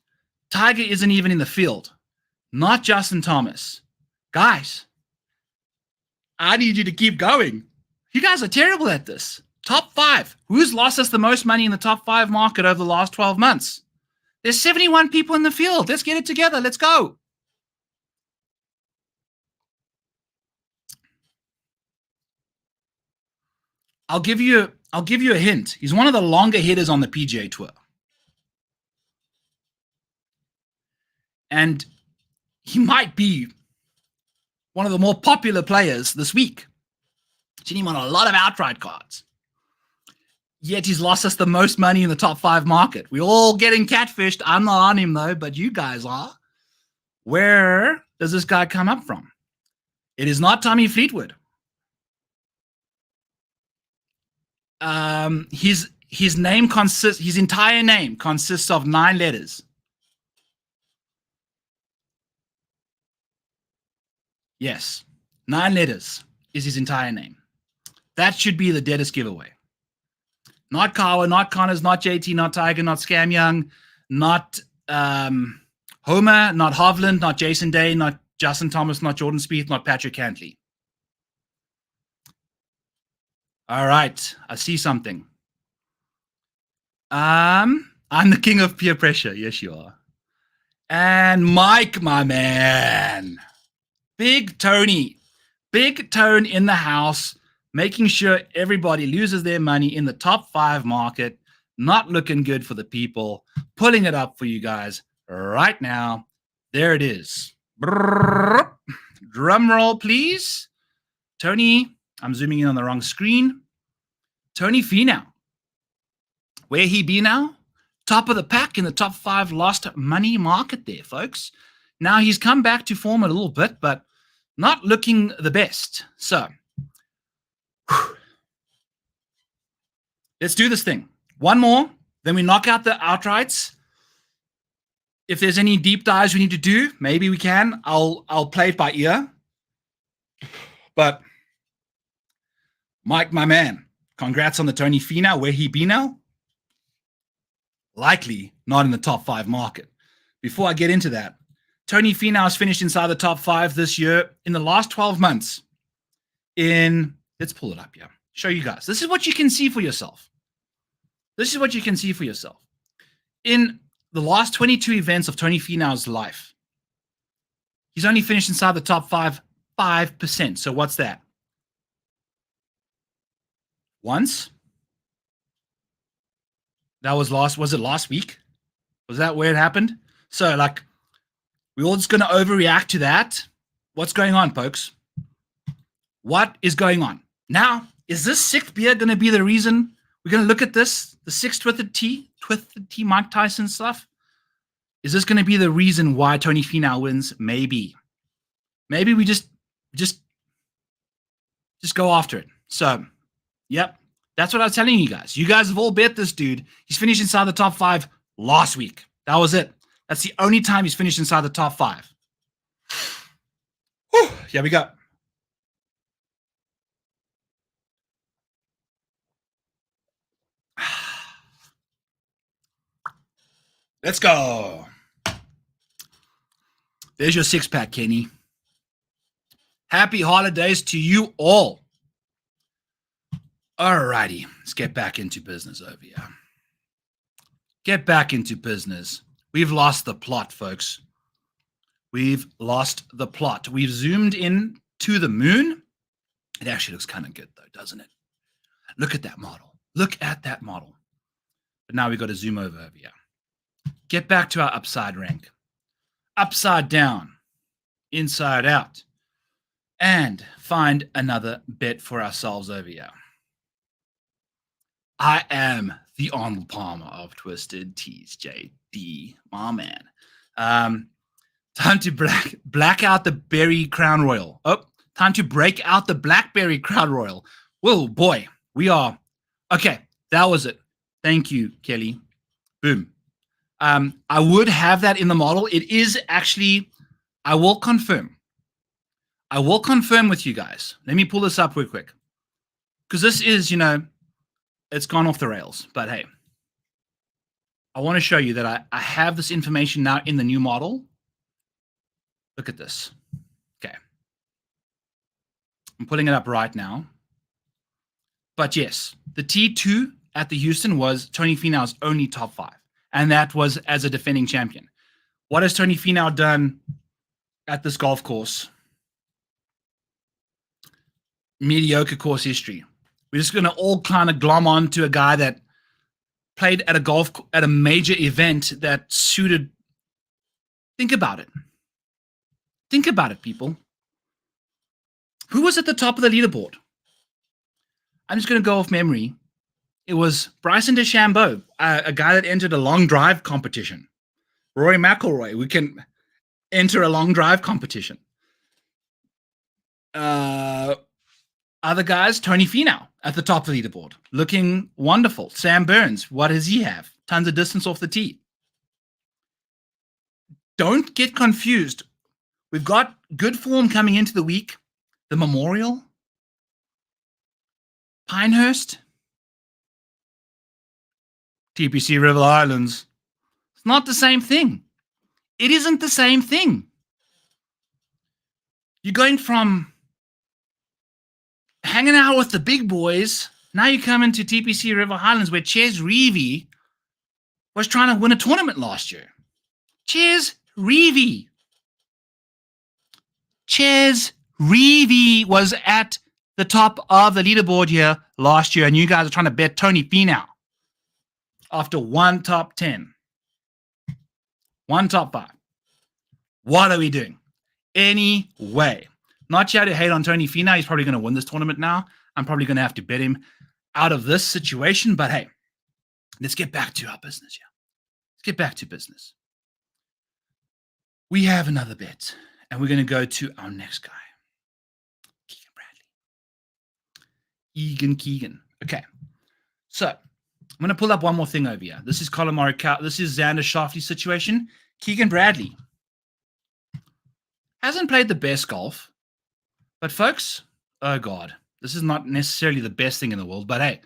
Tiger isn't even in the field. Not Justin Thomas. Guys, I need you to keep going. You guys are terrible at this. Top 5. Who's lost us the most money in the top 5 market over the last 12 months? There's 71 people in the field. Let's get it together. Let's go. I'll give you a hint. He's one of the longer hitters on the PGA Tour. And he might be one of the more popular players this week. Seen him on a lot of outright cards. Yet he's lost us the most money in the top 5 market. We're all getting catfished. I'm not on him, though, but you guys are. Where does this guy come up from? It is not Tommy Fleetwood. His entire name consists of 9 letters. Yes, 9 letters is his entire name. That should be the deadest giveaway. Not Kawa, not Connors, not JT, not Tiger, not Scam Young, not Homer, not Hovland, not Jason Day, not Justin Thomas, not Jordan Spieth, not Patrick Cantley. All right, I see something. I'm the king of peer pressure. Yes, you are. And Mike, my man. Big Tony. Big Tone in the house, making sure everybody loses their money in the top 5 market. Not looking good for the people. Pulling it up for you guys right now. There it is. Brrr. Drum roll, please. Tony, I'm zooming in on the wrong screen. Tony Finau. Where he be now? Top of the pack in the top 5 lost money market there, folks. Now he's come back to form a little bit, but not looking the best. So, let's do this thing. One more, then we knock out the outrights. If there's any deep dives we need to do, maybe we can. I'll play it by ear. But Mike, my man, congrats on the Tony Finau. Where he be now? Likely not in the top 5 market. Before I get into that, Tony Finau has finished inside the top 5 this year in the last 12 months. Let's pull it up here. Show you guys. This is what you can see for yourself. This is what you can see for yourself. In the last 22 events of Tony Finau's life, he's only finished inside the top 5%. So what's that? Once. That was last week? Was that where it happened? So, like, we're all just going to overreact to that. What's going on, folks? What is going on? Now, is this 6th beer going to be the reason we're going to look at this? The 6th Twisted Tea Mike Tyson stuff? Is this going to be the reason why Tony Finau wins? Maybe. Maybe we just go after it. So, yep. That's what I was telling you guys. You guys have all bet this dude. He's finished inside the top 5 last week. That was it. That's the only time he's finished inside the top 5. Whew, here we go. Let's go. There's your six-pack, Kenny. Happy holidays to you all. Alrighty, let's get back into business over here. Get back into business. We've lost the plot, folks. We've lost the plot. We've zoomed in to the moon. It actually looks kind of good, though, doesn't it? Look at that model. Look at that model. But now we've got to zoom over here. Get back to our upside rank. Upside down. Inside out. And find another bet for ourselves over here. I am the Arnold Palmer of Twisted Teas, JD, my man. Time to black out the berry crown royal. Oh, time to break out the blackberry crown royal. Whoa, boy, we are. Okay, that was it. Thank you, Kelly. Boom. I would have that in the model. It is actually, I will confirm. I will confirm with you guys. Let me pull this up real quick. Because this is, it's gone off the rails. But hey, I want to show you that I have this information now in the new model. Look at this. Okay. I'm pulling it up right now. But yes, the T2 at the Houston was Tony Finau's only top 5. And that was as a defending champion. What has Tony Finau done at this golf course? Mediocre course history. We're just going to all kind of glom on to a guy that played at a major event that suited. Think about it. Think about it, people. Who was at the top of the leaderboard? I'm just going to go off memory. It was Bryson DeChambeau, a guy that entered a long drive competition. Rory McIlroy, we can enter a long drive competition. Other guys, Tony Finau at the top of the leaderboard, looking wonderful. Sam Burns, what does he have? Tons of distance off the tee. Don't get confused. We've got good form coming into the week. The Memorial, Pinehurst, TPC RIVER HIGHLANDS. It's not the same thing. It isn't the same thing. You're going from hanging out with the big boys. Now you come into TPC RIVER HIGHLANDS where Ches Reavie was trying to win a tournament last year. Ches Reavie. Ches Reavie was at the top of the leaderboard here last year, and you guys are trying to bet Tony Finau after one top 10. One top 5. What are we doing? Anyway, not here to hate on Tony Finau. He's probably going to win this tournament now. I'm probably going to have to bet him out of this situation. But hey, let's get back to our business here. Let's get back to business. We have another bet, and we're going to go to our next guy, Keegan Bradley. Keegan. Okay, so I'm going to pull up one more thing over here. This is Colin Morikawa. This is Xander Schauffele's situation. Keegan Bradley hasn't played the best golf. But folks, oh God, this is not necessarily the best thing in the world. But hey,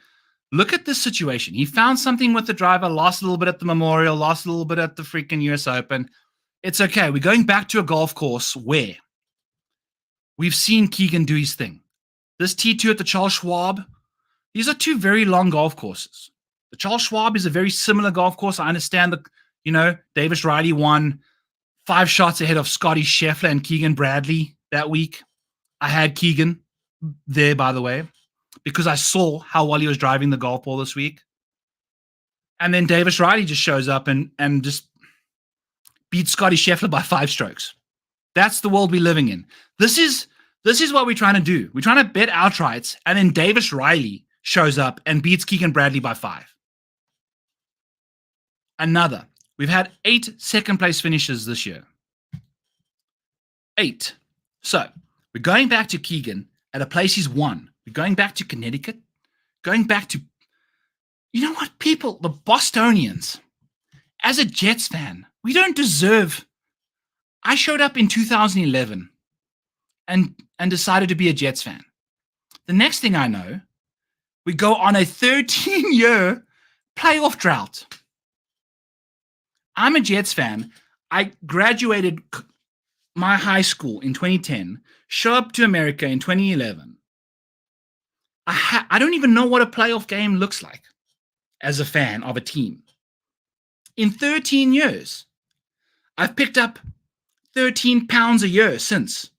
look at this situation. He found something with the driver, lost a little bit at the Memorial, lost a little bit at the freaking US Open. It's okay. We're going back to a golf course where we've seen Keegan do his thing. This T2 at the Charles Schwab, these are two very long golf courses. The Charles Schwab is a very similar golf course. I understand that, Davis Riley won 5 shots ahead of Scotty Scheffler and Keegan Bradley that week. I had Keegan there, by the way, because I saw how well he was driving the golf ball this week. And then Davis Riley just shows up and just beats Scotty Scheffler by 5 strokes. That's the world we're living in. This is what we're trying to do. We're trying to bet outrights, and then Davis Riley shows up and beats Keegan Bradley by 5. Another. We've had 8 second-place finishes this year. 8. So we're going back to Keegan at a place he's won. We're going back to Connecticut. Going back to, you know what, people, the Bostonians. As a Jets fan, we don't deserve. I showed up in 2011 and decided to be a Jets fan. The next thing I know, we go on a 13-year playoff drought. I'm a Jets fan. I graduated my high school in 2010, show up to America in 2011. I don't even know what a playoff game looks like as a fan of a team. In 13 years, I've picked up 13 pounds a year since.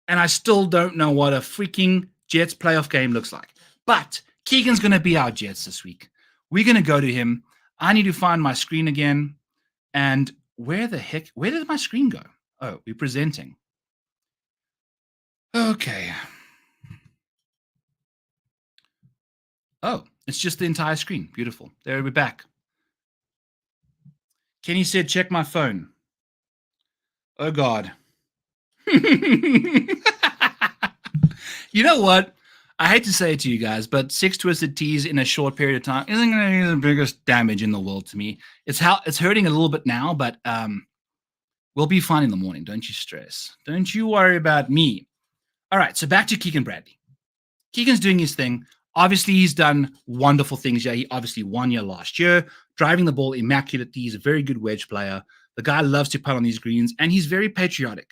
And I still don't know what a freaking Jets playoff game looks like. But Keegan's going to be our Jets this week. We're going to go to him. I need to find my screen again. And where did my screen go? Oh, we're presenting. Okay. Oh, it's just the entire screen. Beautiful. There, we're back. Kenny said, check my phone. Oh, God. You know what? I hate to say it to you guys, but 6 twisted teas in a short period of time isn't going to be the biggest damage in the world to me. It's hurting a little bit now, but we'll be fine in the morning. Don't you stress. Don't you worry about me. All right, so back to Keegan Bradley. Keegan's doing his thing. Obviously, he's done wonderful things. Yeah, he obviously won here last year, driving the ball immaculately. He's a very good wedge player. The guy loves to putt on these greens, and he's very patriotic.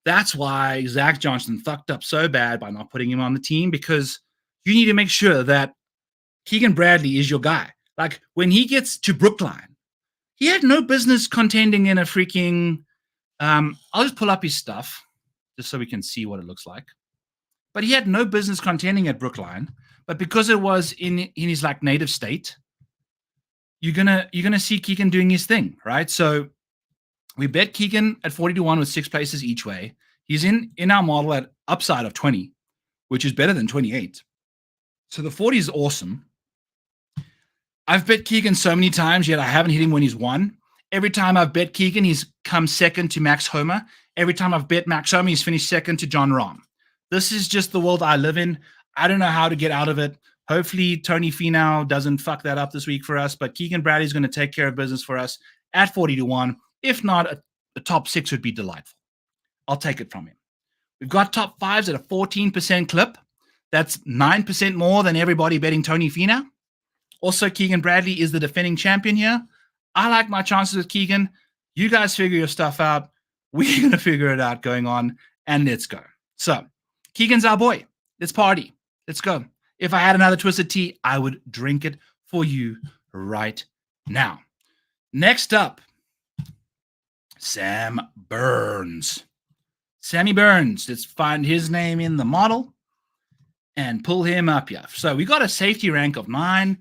That's why Zach Johnson fucked up so bad by not putting him on the team, because you need to make sure that Keegan Bradley is your guy. Like, when he gets to Brookline, he had no business contending in a freaking I'll just pull up his stuff just so we can see what it looks like. But he had no business contending at Brookline, but because it was in his like native state, you're gonna see Keegan doing his thing, right? So we bet Keegan at 40-1 with 6 places each way. He's in our model at upside of 20, which is better than 28. So the 40 is awesome. I've bet Keegan so many times, yet I haven't hit him when he's won. Every time I've bet Keegan, he's come second to Max Homer. Every time I've bet Max Homer, he's finished second to John Rahm. This is just the world I live in. I don't know how to get out of it. Hopefully, Tony Finau doesn't fuck that up this week for us, but Keegan Bradley's going to take care of business for us at 40-1. If not, a top 6 would be delightful. I'll take it from him. We've got top 5s at a 14% clip. That's 9% more than everybody betting Tony Finau. Also, Keegan Bradley is the defending champion here. I like my chances with Keegan. You guys figure your stuff out. We're going to figure it out going on, and let's go. So, Keegan's our boy. Let's party. Let's go. If I had another twisted tea, I would drink it for you right now. Next up, Sam Burns. Sammy Burns. Let's find his name in the model and pull him up here. So we got a safety rank of 9,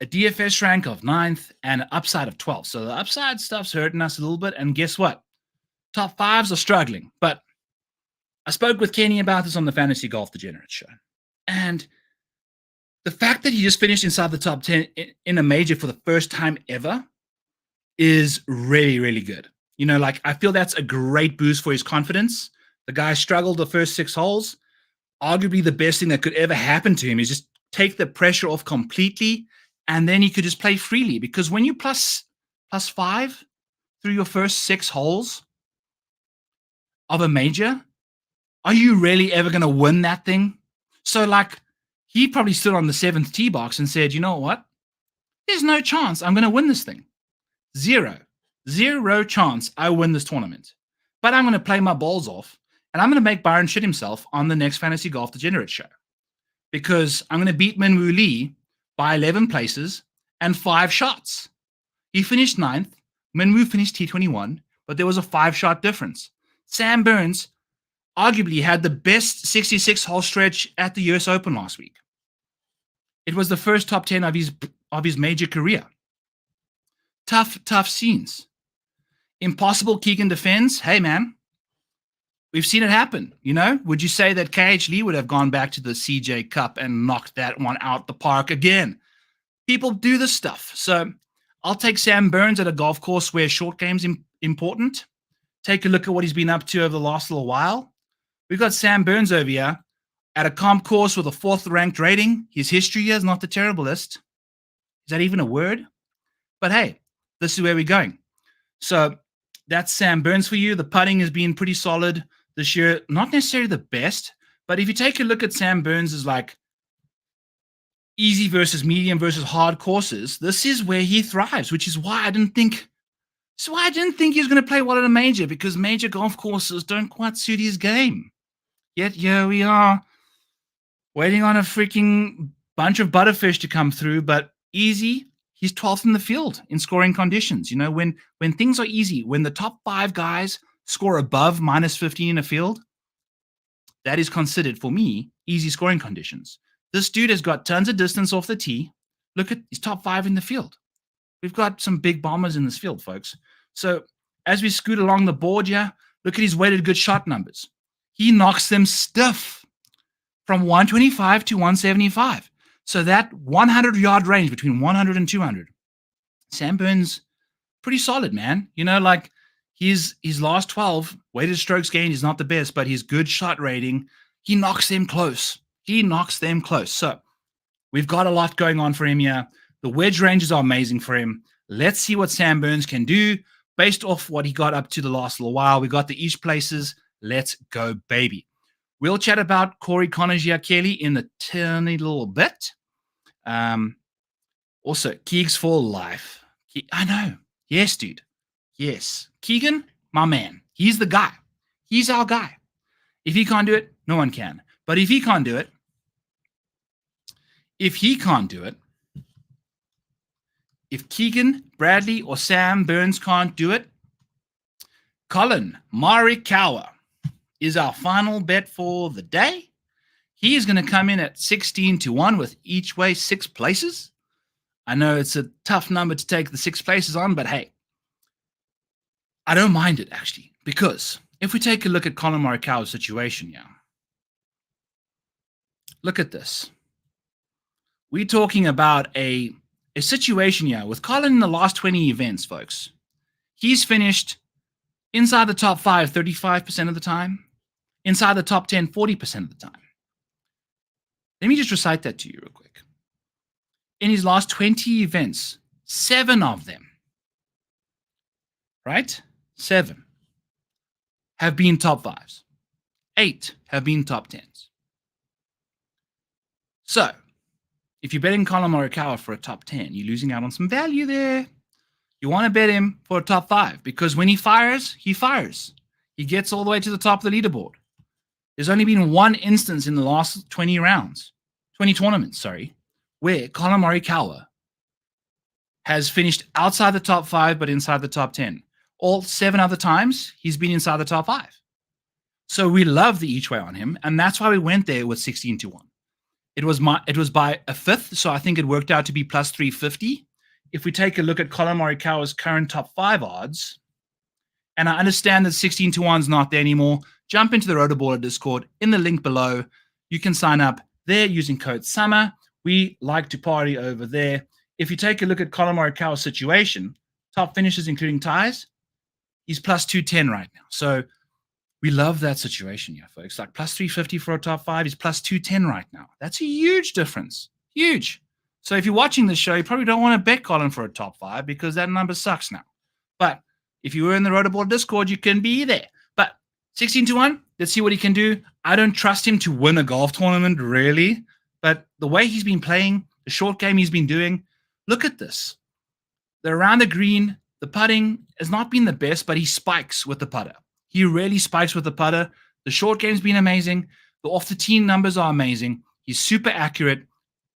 a DFS rank of 9th, and an upside of 12. So the upside stuff's hurting us a little bit. And guess what? Top 5s are struggling. But I spoke with Kenny about this on the Fantasy Golf Degenerate show. And the fact that he just finished inside the top 10 in a major for the first time ever is really, really good. You know, like, I feel that's a great boost for his confidence. The guy struggled the first 6 holes. Arguably the best thing that could ever happen to him is just take the pressure off completely, and then he could just play freely. Because when you plus 5 through your first 6 holes of a major, are you really ever going to win that thing? So, like, he probably stood on the 7th tee box and said, you know what? There's no chance I'm going to win this thing. Zero chance I win this tournament. But I'm going to play my balls off, and I'm going to make Byron shit himself on the next Fantasy Golf Degenerate show. Because I'm going to beat Minwoo Lee by 11 places and 5 shots. He finished 9th. Minwoo finished T21, but there was a 5-shot difference. Sam Burns arguably had the best 66-hole stretch at the US Open last week. It was the first top 10 of his major career. Tough scenes. Impossible Keegan defends. Hey, man, we've seen it happen. You know, would you say that KH Lee would have gone back to the CJ Cup and knocked that one out the park again? People do this stuff. So I'll take Sam Burns at a golf course where short game's important. Take a look at what he's been up to over the last little while. We've got Sam Burns over here at a comp course with a 4th ranked rating. His history here is not the terriblest. Is that even a word? But hey, this is where we're going. So that's Sam Burns for you. The putting has been pretty solid this year. Not necessarily the best, but if you take a look at Sam Burns' like easy versus medium versus hard courses, this is where he thrives, which is why I didn't think So I didn't think he was going to play well at a major because major golf courses don't quite suit his game. Yet here we are, waiting on a freaking bunch of butterfish to come through, but easy. He's 12th in the field in scoring conditions. You know, when things are easy, when the top 5 guys score above minus 15 in a field, that is considered, for me, easy scoring conditions. This dude has got tons of distance off the tee. Look at his top 5 in the field. We've got some big bombers in this field, folks. So as we scoot along the board here, look at his weighted good shot numbers. He knocks them stiff from 125 to 175. So that 100-yard range between 100 and 200. Sam Burns, pretty solid, man. You know, like his last 12 weighted strokes gained is not the best, but his good shot rating, he knocks them close. He knocks them close. So we've got a lot going on for him here. The wedge ranges are amazing for him. Let's see what Sam Burns can do based off what he got up to the last little while. We got the each places. Let's go, baby. We'll chat about Corey Connors Kelly in a tiny little bit. Also, Keegs for life. I know. Yes, dude. Yes. Keegan, my man. He's the guy. He's our guy. If he can't do it, no one can. But if he can't do it, if Keegan, Bradley, or Sam Burns can't do it, Colin Morikawa is our final bet for the day. He is going to come in at 16-1 with each way 6 places. I know it's a tough number to take the 6 places on, but hey, I don't mind it, actually, because if we take a look at Colin Morikawa's situation here, look at this. We're talking about a situation here with Colin in the last 20 events, folks. He's finished inside the top 5 35% of the time, inside the top 10 40% of the time. Let me just recite that to you real quick. In his last 20 events, 7 of them, right? 7 have been top 5s. 8 have been top 10s. So, if you're betting Colin Morikawa for a top 10, you're losing out on some value there. You want to bet him for a top 5 because when he fires, he fires. He gets all the way to the top of the leaderboard. There's only been one instance in the last 20 tournaments, where Colin Morikawa has finished outside the top 5 but inside the top 10. All 7 other times, he's been inside the top 5. So we love the each way on him, and that's why we went there with 16-1. It was by a fifth, so I think it worked out to be plus 350. If we take a look at Colin Morikawa's current top 5 odds, and I understand that 16-1 is not there anymore, jump into the Rotoballer Discord in the link below. You can sign up there using code SUMMER. We like to party over there. If you take a look at Colin Morikawa's situation, top finishes including ties, he's plus 210 right now. So we love that situation here, folks. Like plus 350 for a top 5, he's plus 210 right now. That's a huge difference. Huge. So if you're watching this show, you probably don't want to bet Colin for a top 5 because that number sucks now. But if you were in the Rotoballer Discord, you can be there. But 16-1, let's see what he can do. I don't trust him to win a golf tournament, really. But the way he's been playing, the short game he's been doing, look at this. The around the green, the putting has not been the best, but he spikes with the putter. He really spikes with the putter. The short game's been amazing. The off-the-tee numbers are amazing. He's super accurate.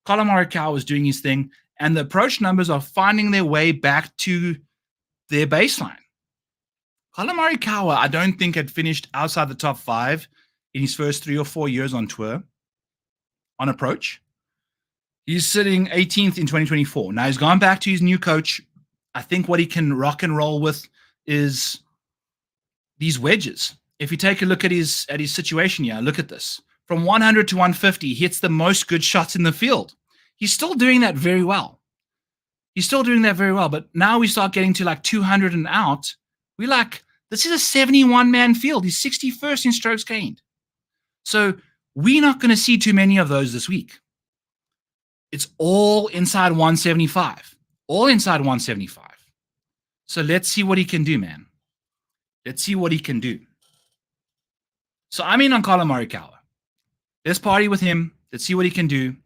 Colin Morikawa is doing his thing. And the approach numbers are finding their way back to their baseline. Colin Morikawa, I don't think, had finished outside the top 5 in his first 3 or 4 years on tour on approach. He's sitting 18th in 2024. Now, he's gone back to his new coach. I think what he can rock and roll with is these wedges. If you take a look at his situation here, look at this. From 100 to 150, he hits the most good shots in the field. He's still doing that very well. But now we start getting to like 200 and out. We're like, this is a 71-man field. He's 61st in strokes gained. So we're not going to see too many of those this week. It's all inside 175. All inside 175. So let's see what he can do, man. Let's see what he can do. So I'm in on Colin Morikawa. Let's party with him. Let's see what he can do.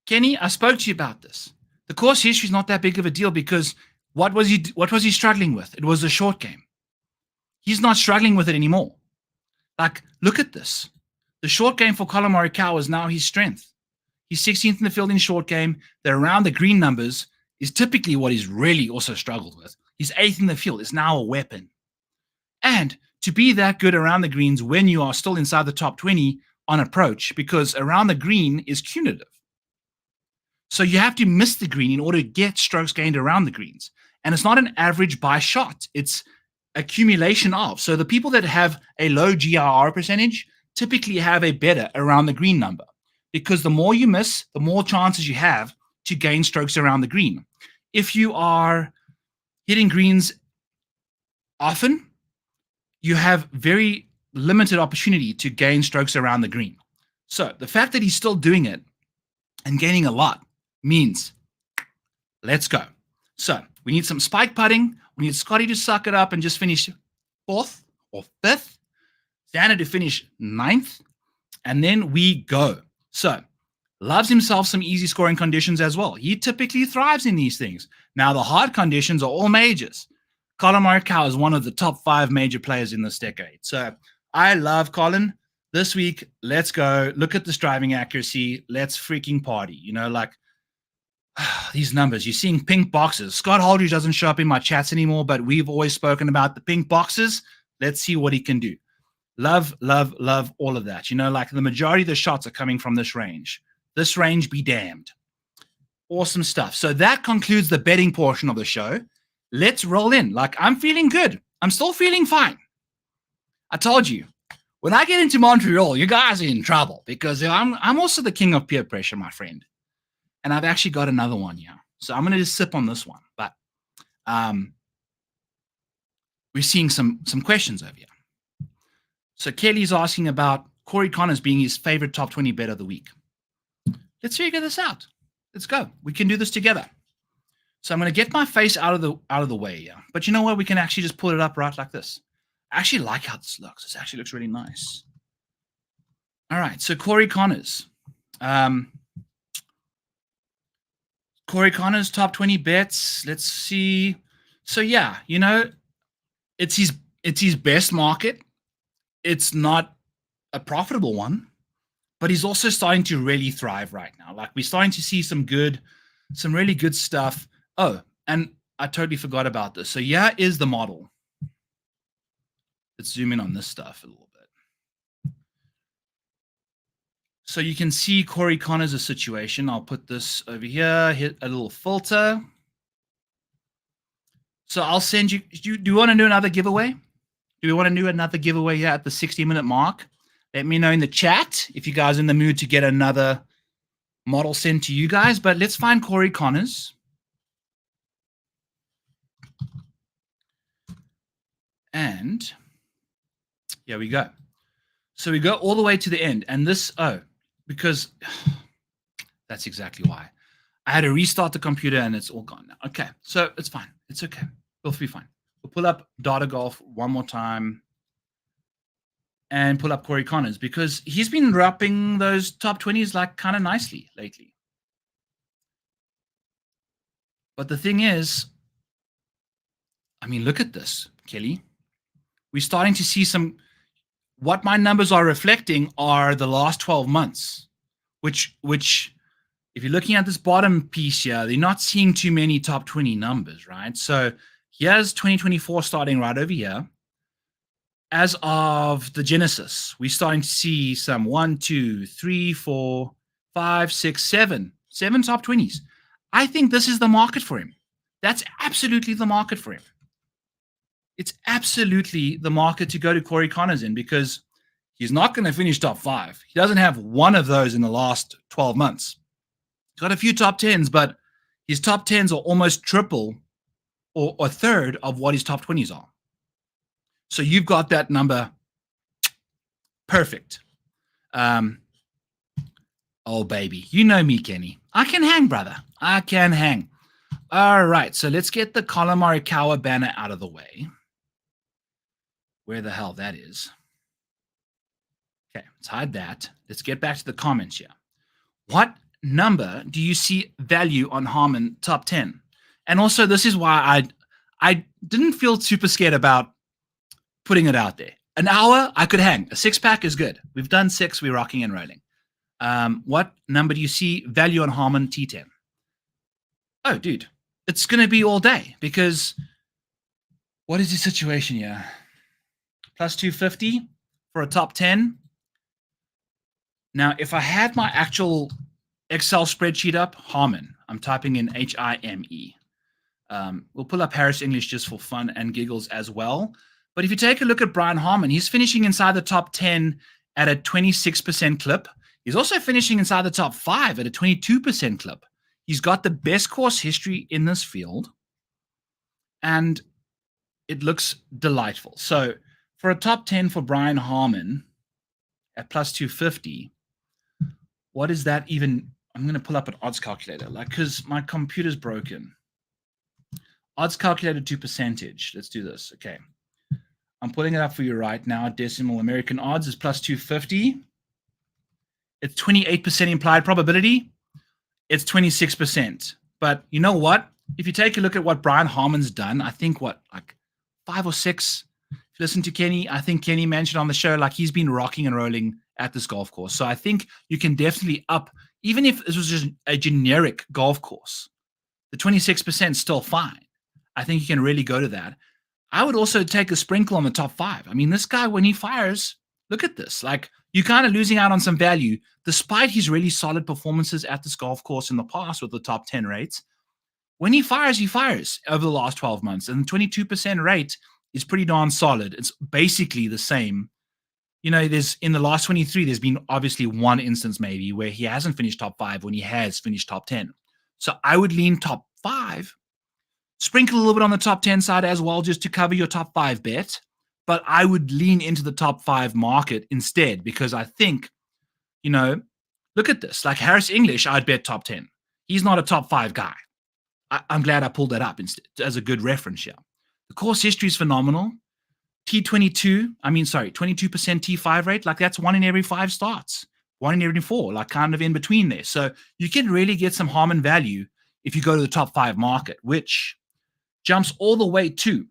Kenny, I spoke to you about this. The course history is not that big of a deal because What was he struggling with? It was the short game. He's not struggling with it anymore. Like, look at this. The short game for Colin Morikawa is now his strength. He's 16th in the field in short game. The around the green numbers is typically what he's really also struggled with. He's 8th in the field. It's now a weapon. And to be that good around the greens when you are still inside the top 20 on approach, because around the green is cumulative. So you have to miss the green in order to get strokes gained around the greens. And it's not an average by shot. It's accumulation of. So the people that have a low GRR percentage typically have a better around the green number, because the more you miss, the more chances you have to gain strokes around the green. If you are hitting greens often, you have very limited opportunity to gain strokes around the green. So the fact that he's still doing it and gaining a lot means let's go. So we need some spike putting. We need Scotty to suck it up and just finish 4th or 5th. Xander to finish 9th. And then we go. So loves himself some easy scoring conditions as well. He typically thrives in these things. Now the hard conditions are all majors. Colin Morikawa is one of the top 5 major players in this decade. So I love Colin. This week, let's go. Look at this driving accuracy. Let's freaking party. You know, like these numbers. You're seeing pink boxes. Scott Holdridge doesn't show up in my chats anymore, but we've always spoken about the pink boxes. Let's see what he can do. Love, love, love all of that. You know, like the majority of the shots are coming from this range. This range be damned. Awesome stuff. So that concludes the betting portion of the show. Let's roll in. Like, I'm feeling good. I'm still feeling fine. I told you, when I get into Montreal, you guys are in trouble, because I'm also the king of peer pressure, my friend. And I've actually got another one here. So I'm going to just sip on this one. But we're seeing some questions over here. So Kelly's asking about Corey Connors being his favorite top 20 bet of the week. Let's figure this out. Let's go. We can do this together. So I'm going to get my face out of the way here. But you know what? We can actually just pull it up right like this. I actually like how this looks. This actually looks really nice. All right. So Corey Connors. Corey Connors, top 20 bets. Let's see. So yeah, you know, it's his best market. It's not a profitable one, but he's also starting to really thrive right now. Like, we're starting to see some really good stuff. Oh, and I totally forgot about this. So yeah, is the model. Let's zoom in on this stuff a little bit. So you can see Corey Connors' situation. I'll put this over here, hit a little filter. So I'll send you, do you want to do another giveaway? Do we want to do another giveaway here at the 60-minute mark? Let me know in the chat if you guys are in the mood to get another model sent to you guys. But let's find Corey Connors. And here we go. So we go all the way to the end. And this, because that's exactly why. I had to restart the computer and it's all gone now. Okay, so it's fine. It's okay. We'll be fine. We'll pull up Data Golf one more time and pull up Corey Connors, because he's been wrapping those top 20s like kind of nicely lately. But the thing is, I mean, look at this, Kelly. We're starting to see what my numbers are reflecting are the last 12 months, which if you're looking at this bottom piece here, they're not seeing too many top 20 numbers, right? So here's 2024 starting right over here. As of the Genesis, we're starting to see some 1, 2, 3, 4, 5, 6, 7 top 20s. I think this is the market for him. That's absolutely the market for him. It's absolutely the market to go to Corey Connors in, because he's not going to finish top 5. He doesn't have one of those in the last 12 months. He's got a few top 10s, but his top 10s are almost triple or a third of what his top 20s are. So you've got that number perfect. Oh, baby. You know me, Kenny. I can hang, brother. I can hang. All right. So let's get the Colin Morikawa banner out of the way. Where the hell that is. Okay. Let's hide that. Let's get back to the comments here. What number do you see value on Harman top 10? And also, this is why I didn't feel super scared about putting it out there. An hour, I could hang. A 6-pack is good. We've done 6. We're rocking and rolling. What number do you see value on Harman T10? Oh, dude, it's going to be all day because what is the situation here? Plus 250 for a top 10. Now, if I had my actual Excel spreadsheet up, Harman, I'm typing in H-I-M-E. We'll pull up Harris English just for fun and giggles as well. But if you take a look at Brian Harman, he's finishing inside the top 10 at a 26% clip. He's also finishing inside the top 5 at a 22% clip. He's got the best course history in this field, and it looks delightful. So for a top 10 for Brian Harman at plus 250, what is that even? I'm going to pull up an odds calculator, because my computer's broken. Odds calculator to percentage. Let's do this. Okay. I'm pulling it up for you right now. Decimal American odds is plus 250. It's 28% implied probability. It's 26%. But you know what? If you take a look at what Brian Harman's done, I think like 5 or 6. If you listen to Kenny, I think Kenny mentioned on the show, he's been rocking and rolling at this golf course. So I think you can definitely up, even if this was just a generic golf course, the 26% is still fine. I think you can really go to that. I would also take a sprinkle on the top 5. I mean, this guy, when he fires, look at this. You're kind of losing out on some value, despite his really solid performances at this golf course in the past with the top 10 rates. When he fires over the last 12 months. And the 22% rate is pretty darn solid. It's basically the same. There's in the last 23, there's been obviously one instance maybe where he hasn't finished top 5 when he has finished top 10. So I would lean top 5. Sprinkle a little bit on the top 10 side as well, just to cover your top 5 bet. But I would lean into the top 5 market instead, because I think, look at this. Like Harris English, I'd bet top 10. He's not a top 5 guy. I'm glad I pulled that up instead as a good reference here. The course history is phenomenal. 22% T5 rate. That's 1 in every 5 starts. 1 in every 4, kind of in between there. So you can really get some Harman value if you go to the top 5 market, which jumps all the way to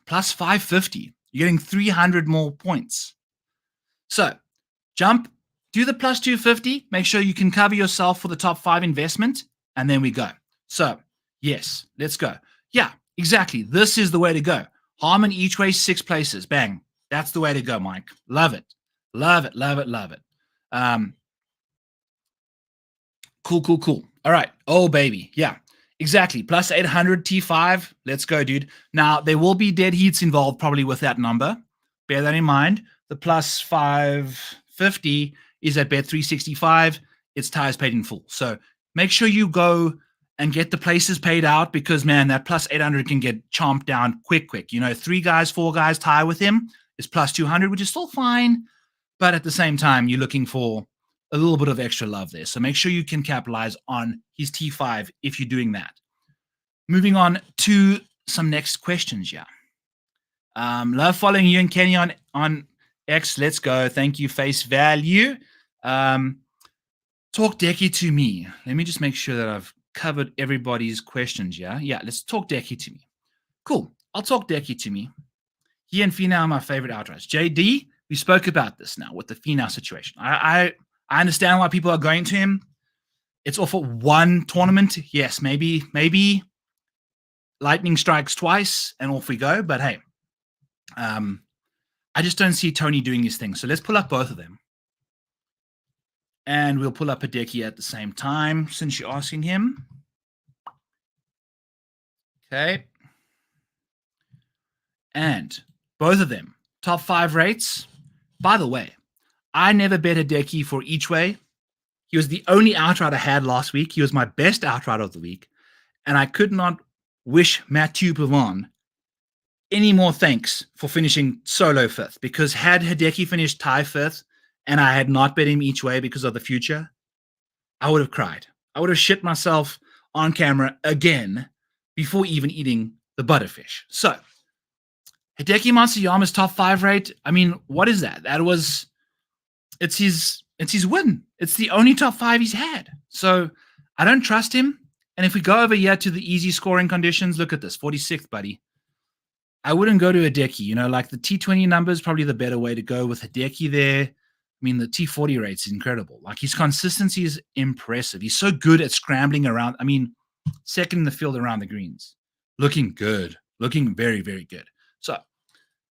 plus 550. You're getting 300 more points. So do the plus 250. Make sure you can cover yourself for the top 5 investment, and then we go. So, yes, let's go. Yeah, exactly. This is the way to go. Harman each way, 6 places. Bang. That's the way to go, Mike. Love it. Love it, love it, love it. Cool. All right. Oh, baby. Yeah. Exactly. Plus 800 T5. Let's go, dude. Now, there will be dead heats involved probably with that number. Bear that in mind. The plus 550 is at bet 365. It's tires paid in full. So make sure you go and get the places paid out, because, man, that plus 800 can get chomped down quick. 3 guys, 4 guys tie with him is plus 200, which is still fine. But at the same time, you're looking for a little bit of extra love there. So make sure you can capitalize on his T5 if you're doing that. Moving on to some next questions. Yeah. Love following you and Kenny on X. Let's go. Thank you, face value. Talk Decky to me. Let me just make sure that I've covered everybody's questions. Yeah. Let's talk Decky to me. Cool. I'll talk Decky to me. He and Finau are my favorite outrights. JD, we spoke about this now with the Finau situation. I understand why people are going to him. It's all for one tournament. Yes, maybe lightning strikes twice and off we go. But hey, I just don't see Tony doing his thing. So let's pull up both of them. And we'll pull up Hideki at the same time since you're asking him. Okay. And both of them, top 5 rates. By the way, I never bet Hideki for each way. He was the only outright I had last week. He was my best outright of the week. And I could not wish Mathieu Pavon any more thanks for finishing solo 5th, because had Hideki finished tie 5th and I had not bet him each way because of the future, I would have cried. I would have shit myself on camera again before even eating the butterfish. So Hideki Matsuyama's top 5 rate, I mean, what is that? It's his win. It's the only top 5 he's had. So I don't trust him. And if we go over here to the easy scoring conditions, look at this, 46th, buddy. I wouldn't go to Hideki. Like the T20 number is probably the better way to go with Hideki there. I mean, the T40 rates is incredible. Like his consistency is impressive. He's so good at scrambling around. I mean, second in the field around the greens. Looking good. Looking very, very good. So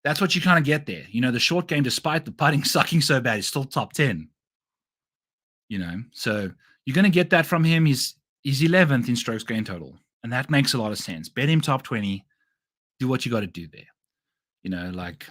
that's what you kind of get there. The short game, despite the putting sucking so bad, is still top 10. So you're going to get that from him. He's 11th in strokes gained total. And that makes a lot of sense. Bet him top 20. Do what you got to do there. Like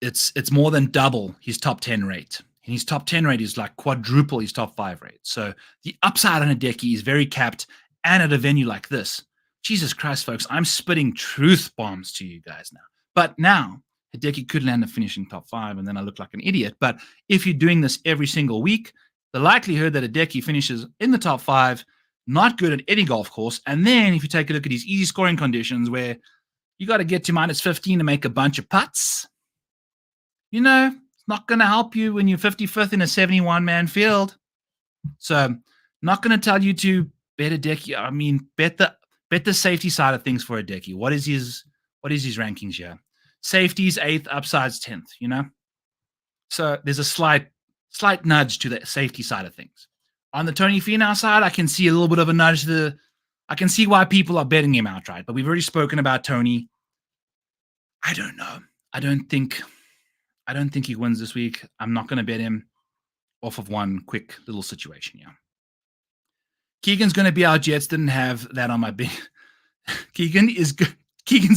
it's more than double his top 10 rate. And his top 10 rate is like quadruple his top 5 rate. So the upside on Hideki is very capped. And at a venue like this, Jesus Christ, folks, I'm spitting truth bombs to you guys now. But now, Hideki could land a finishing top 5, and then I look like an idiot. But if you're doing this every single week, the likelihood that Hideki finishes in the top 5, not good at any golf course. And then if you take a look at these easy scoring conditions where you got to get to minus 15 to make a bunch of putts, it's not going to help you when you're 55th in a 71-man field. So not going to tell you to bet Hideki. I mean, bet the safety side of things for Hideki. What is his rankings here? Safety's 8th, upside's 10th, So there's a slight nudge to the safety side of things. On the Tony Finau side, I can see a little bit of a nudge I can see why people are betting him outright, but we've already spoken about Tony. I don't know. I don't think he wins this week. I'm not going to bet him off of one quick little situation, yeah. Keegan's going to be our Jets. Didn't have that on my bingo. Keegan's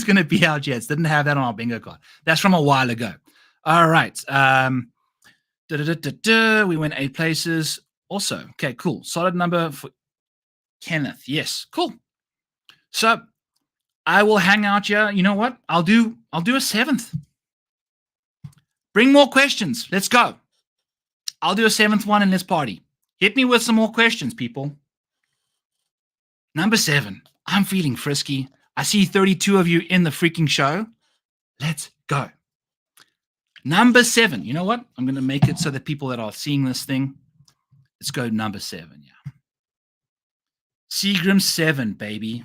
going to be our Jets. Didn't have that on our bingo card. That's from a while ago. All right. We went 8 places. Also, okay, cool. Solid number for Kenneth. Yes, cool. So I will hang out here. You know what? I'll do a 7th. Bring more questions. Let's go. I'll do a 7th one and let's party. Hit me with some more questions, people. Number 7. I'm feeling frisky. I see 32 of you in the freaking show. Let's go. Number 7. You know what? I'm going to make it so that people that are seeing this thing, let's go number 7. Yeah. Seagram 7, baby.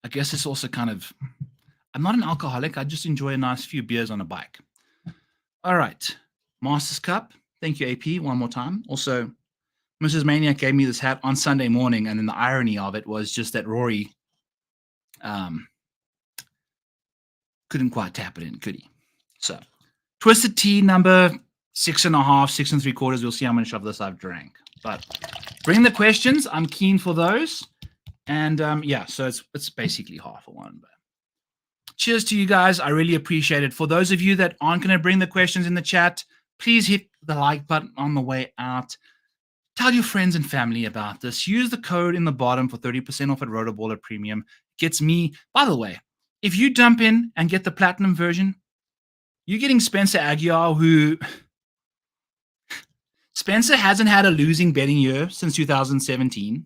I guess it's also kind of, I'm not an alcoholic. I just enjoy a nice few beers on a bike. All right. Masters Cup. Thank you, AP. One more time. Also, Mrs. Maniac gave me this hat on Sunday morning, and then the irony of it was just that Rory couldn't quite tap it in, could he? So, Twisted Tea number 6.5, 6 3/4. We'll see how much of this I've drank. But bring the questions. I'm keen for those. And yeah, so it's basically half a one. But cheers to you guys. I really appreciate it. For those of you that aren't going to bring the questions in the chat, please hit the like button on the way out. Tell your friends and family about this. Use the code in the bottom for 30% off at Rotoballer Premium. Gets me. By the way, if you dump in and get the platinum version, you're getting Spencer Aguiar, who Spencer hasn't had a losing betting year since 2017.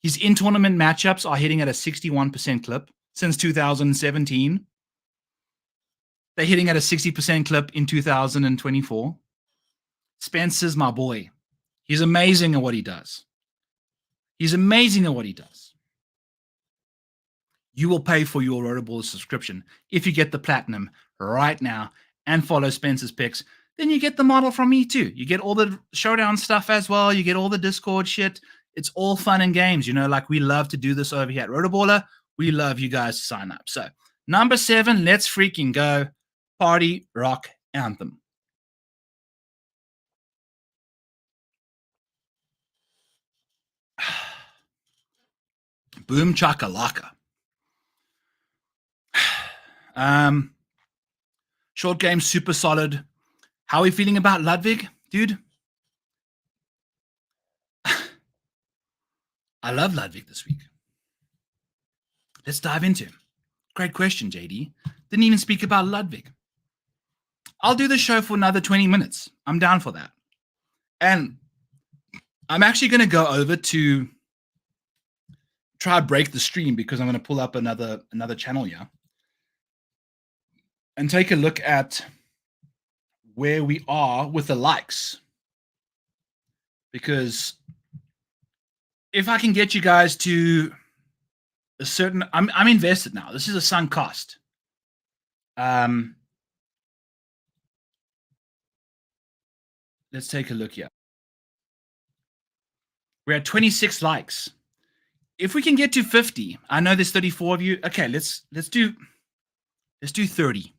His in-tournament matchups are hitting at a 61% clip since 2017. They're hitting at a 60% clip in 2024. Spencer's my boy. He's amazing at what he does. He's amazing at what he does. You will pay for your Rotoballer subscription if you get the platinum right now and follow Spencer's picks. Then you get the model from me too. You get all the showdown stuff as well. You get all the Discord shit. It's all fun and games. Like we love to do this over here at Rotoballer. We love you guys to sign up. So number 7, let's freaking go. Party Rock Anthem. Boom chakalaka. Short game, super solid. How are we feeling about Ludwig, dude? I love Ludwig this week. Let's dive into him. Great question, JD. Didn't even speak about Ludwig. I'll do the show for another 20 minutes. I'm down for that. And I'm actually going to go over to try to break the stream because I'm going to pull up another channel here and take a look at where we are with the likes. Because if I can get you guys to a certain, I'm invested now. This is a sunk cost. Let's take a look here. We're at 26 likes. If we can get to 50, I know there's 34 of you. Okay, let's do 30.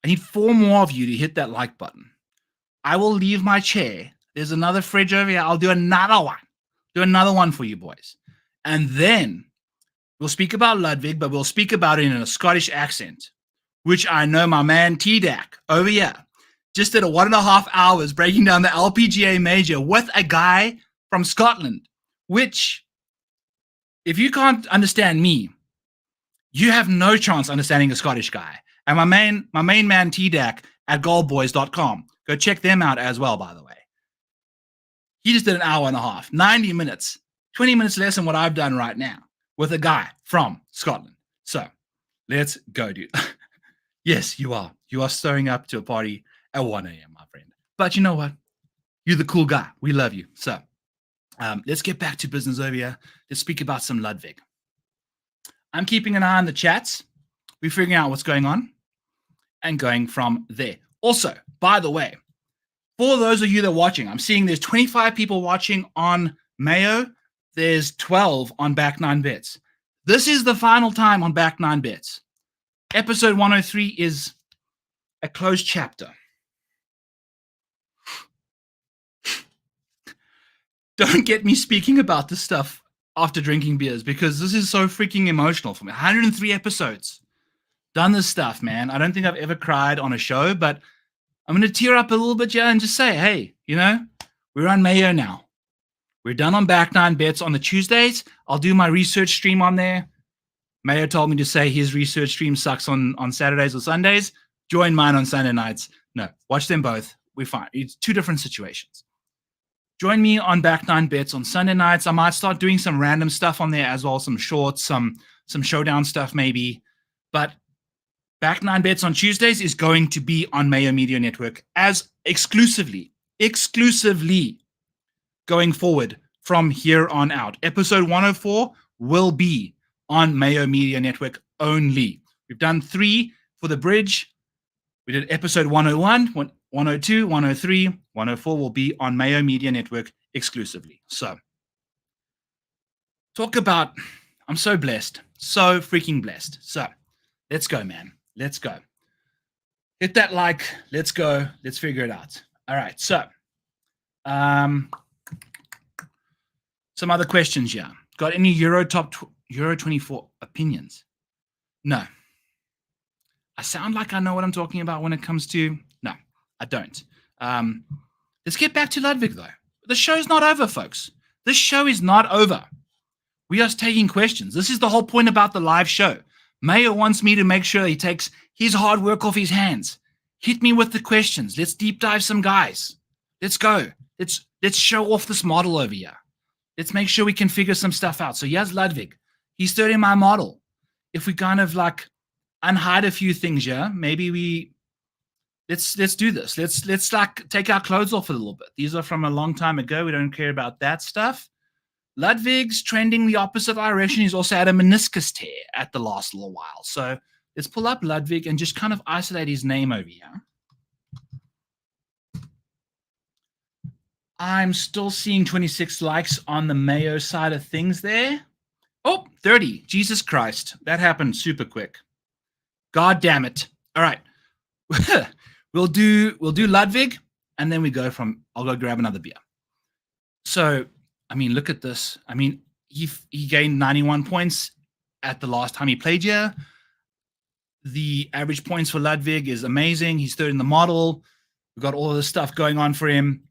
I need 4 more of you to hit that like button. I will leave my chair. There's another fridge over here. I'll do another one. Do another one for you boys. And then we'll speak about Ludwig, but we'll speak about it in a Scottish accent, which I know my man T-Dac over here just did a 1.5 hours breaking down the LPGA major with a guy from Scotland, which, if you can't understand me, you have no chance understanding a Scottish guy. And my main man T-Dac at goldboys.com. Go check them out as well, by the way. He just did an hour and a half, 90 minutes, 20 minutes less than what I've done right now with a guy from Scotland. So let's go, dude. Yes, you are. You are stirring up to a party at 1 a.m., my friend. But you know what? You're the cool guy. We love you. So let's get back to business over here. Let's speak about some Ludwig. I'm keeping an eye on the chats. We're figuring out what's going on and going from there. Also, by the way, for those of you that are watching, I'm seeing there's 25 people watching on Mayo. There's 12 on Back 9 Bets. This is the final time on Back 9 Bets. Episode 103 is a closed chapter. Don't get me speaking about this stuff after drinking beers, because this is so freaking emotional for me. 103 episodes. Done this stuff, man. I don't think I've ever cried on a show, but I'm going to tear up a little bit here and just say, hey, you know, we're on Mayo now. We're done on Back 9 Bets on the Tuesdays. I'll do my research stream on there. Mayo told me to say his research stream sucks on Saturdays or Sundays. Join mine on Sunday nights. No, watch them both. We're fine. It's 2 different situations. Join me on Back 9 Bets on Sunday nights. I might start doing some random stuff on there as well, some shorts, some showdown stuff maybe. But Back 9 Bets on Tuesdays is going to be on Mayo Media Network as exclusively going forward from here on out. Episode 104 will be on Mayo Media Network only. We've done 3 for the bridge. We did episode 101, 102, 103, 104 will be on Mayo Media Network exclusively. So, talk about, I'm so blessed, so freaking blessed. So, let's go, man. Let's go. Hit that like. Let's go. Let's figure it out. All right. So, some other questions here. Got any Euro 24 opinions? No. I sound like I know what I'm talking about when it comes to... No, I don't. Let's get back to Ludwig, though. The show's not over, folks. This show is not over. We are taking questions. This is the whole point about the live show. Mayo wants me to make sure he takes his hard work off his hands. Hit me with the questions. Let's deep dive some guys. Let's go. Let's show off this model over here. Let's make sure we can figure some stuff out. So here's Ludwig. He's studying my model. If we kind of like unhide a few things here, maybe let's do this. Let's like take our clothes off a little bit. These are from a long time ago. We don't care about that stuff. Ludwig's trending the opposite direction. He's also had a meniscus tear at the last little while. So let's pull up Ludwig and just kind of isolate his name over here. I'm still seeing 26 likes on the Mayo side of things there. Oh, 30. Jesus Christ. That happened super quick. God damn it. All right. We'll do Ludwig, and then I'll go grab another beer. So, I mean, look at this. I mean, he gained 91 points at the last time he played here. The average points for Ludwig is amazing. He's third in the model. We've got all of this stuff going on for him.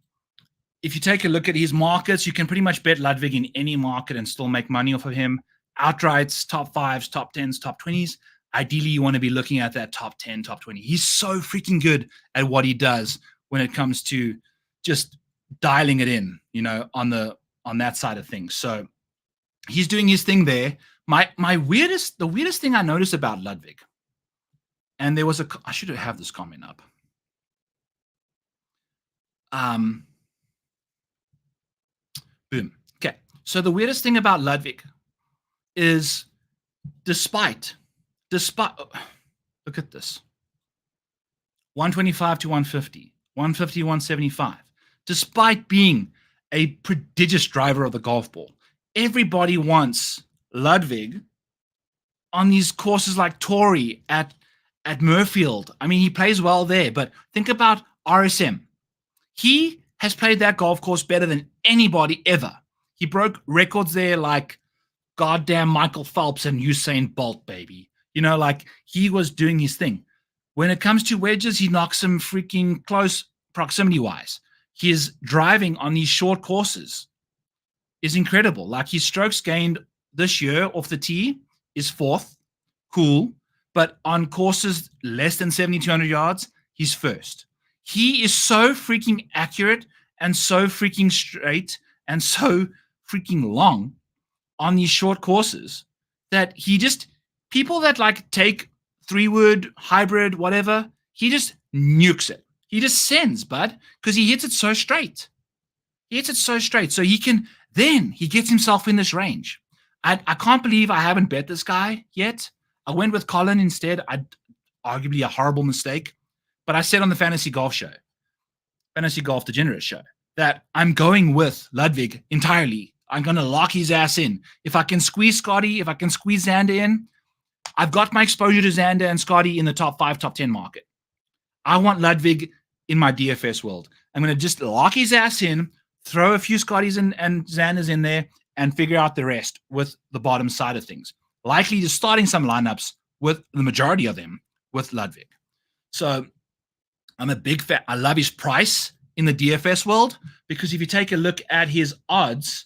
If you take a look at his markets, you can pretty much bet Ludwig in any market and still make money off of him. Outrights, top 5s, top 10s, top 20s. Ideally, you want to be looking at that top 10, top 20. He's so freaking good at what he does when it comes to just dialing it in, you know, on that side of things. So he's doing his thing there. The weirdest thing I noticed about Ludwig, and there was I should have this comment up. Boom. Okay. So the weirdest thing about Ludwig is despite, look at this, 125 to 150, 150 to 175, despite being a prodigious driver of the golf ball, everybody wants Ludwig on these courses like Torrey at Murfield. I mean, he plays well there, but think about RSM. He has played that golf course better than anybody ever. He broke records there like goddamn Michael Phelps and Usain Bolt, baby. You know, like he was doing his thing. When it comes to wedges, he knocks them freaking close proximity-wise. His driving on these short courses is incredible. Like his strokes gained this year off the tee is 4th. Cool. But on courses less than 7,200 yards, he's 1st. He is so freaking accurate and so freaking straight and so freaking long on these short courses that he just, people that like take 3-wood, hybrid, whatever, he just nukes it. He just sends, bud, because he hits it so straight. He hits it so straight. So he can, then he gets himself in this range. I can't believe I haven't bet this guy yet. I went with Colin instead. Arguably a horrible mistake. But I said on the Fantasy Golf Degenerate show, that I'm going with Ludwig entirely. I'm going to lock his ass in. If I can squeeze Scotty, if I can squeeze Xander in, I've got my exposure to Xander and Scotty in the top 5, top 10 market. I want Ludwig in my DFS world. I'm going to just lock his ass in, throw a few Scotties and Xanders in there, and figure out the rest with the bottom side of things. Likely just starting some lineups with the majority of them with Ludwig. So I'm a big fan. I love his price in the DFS world because if you take a look at his odds,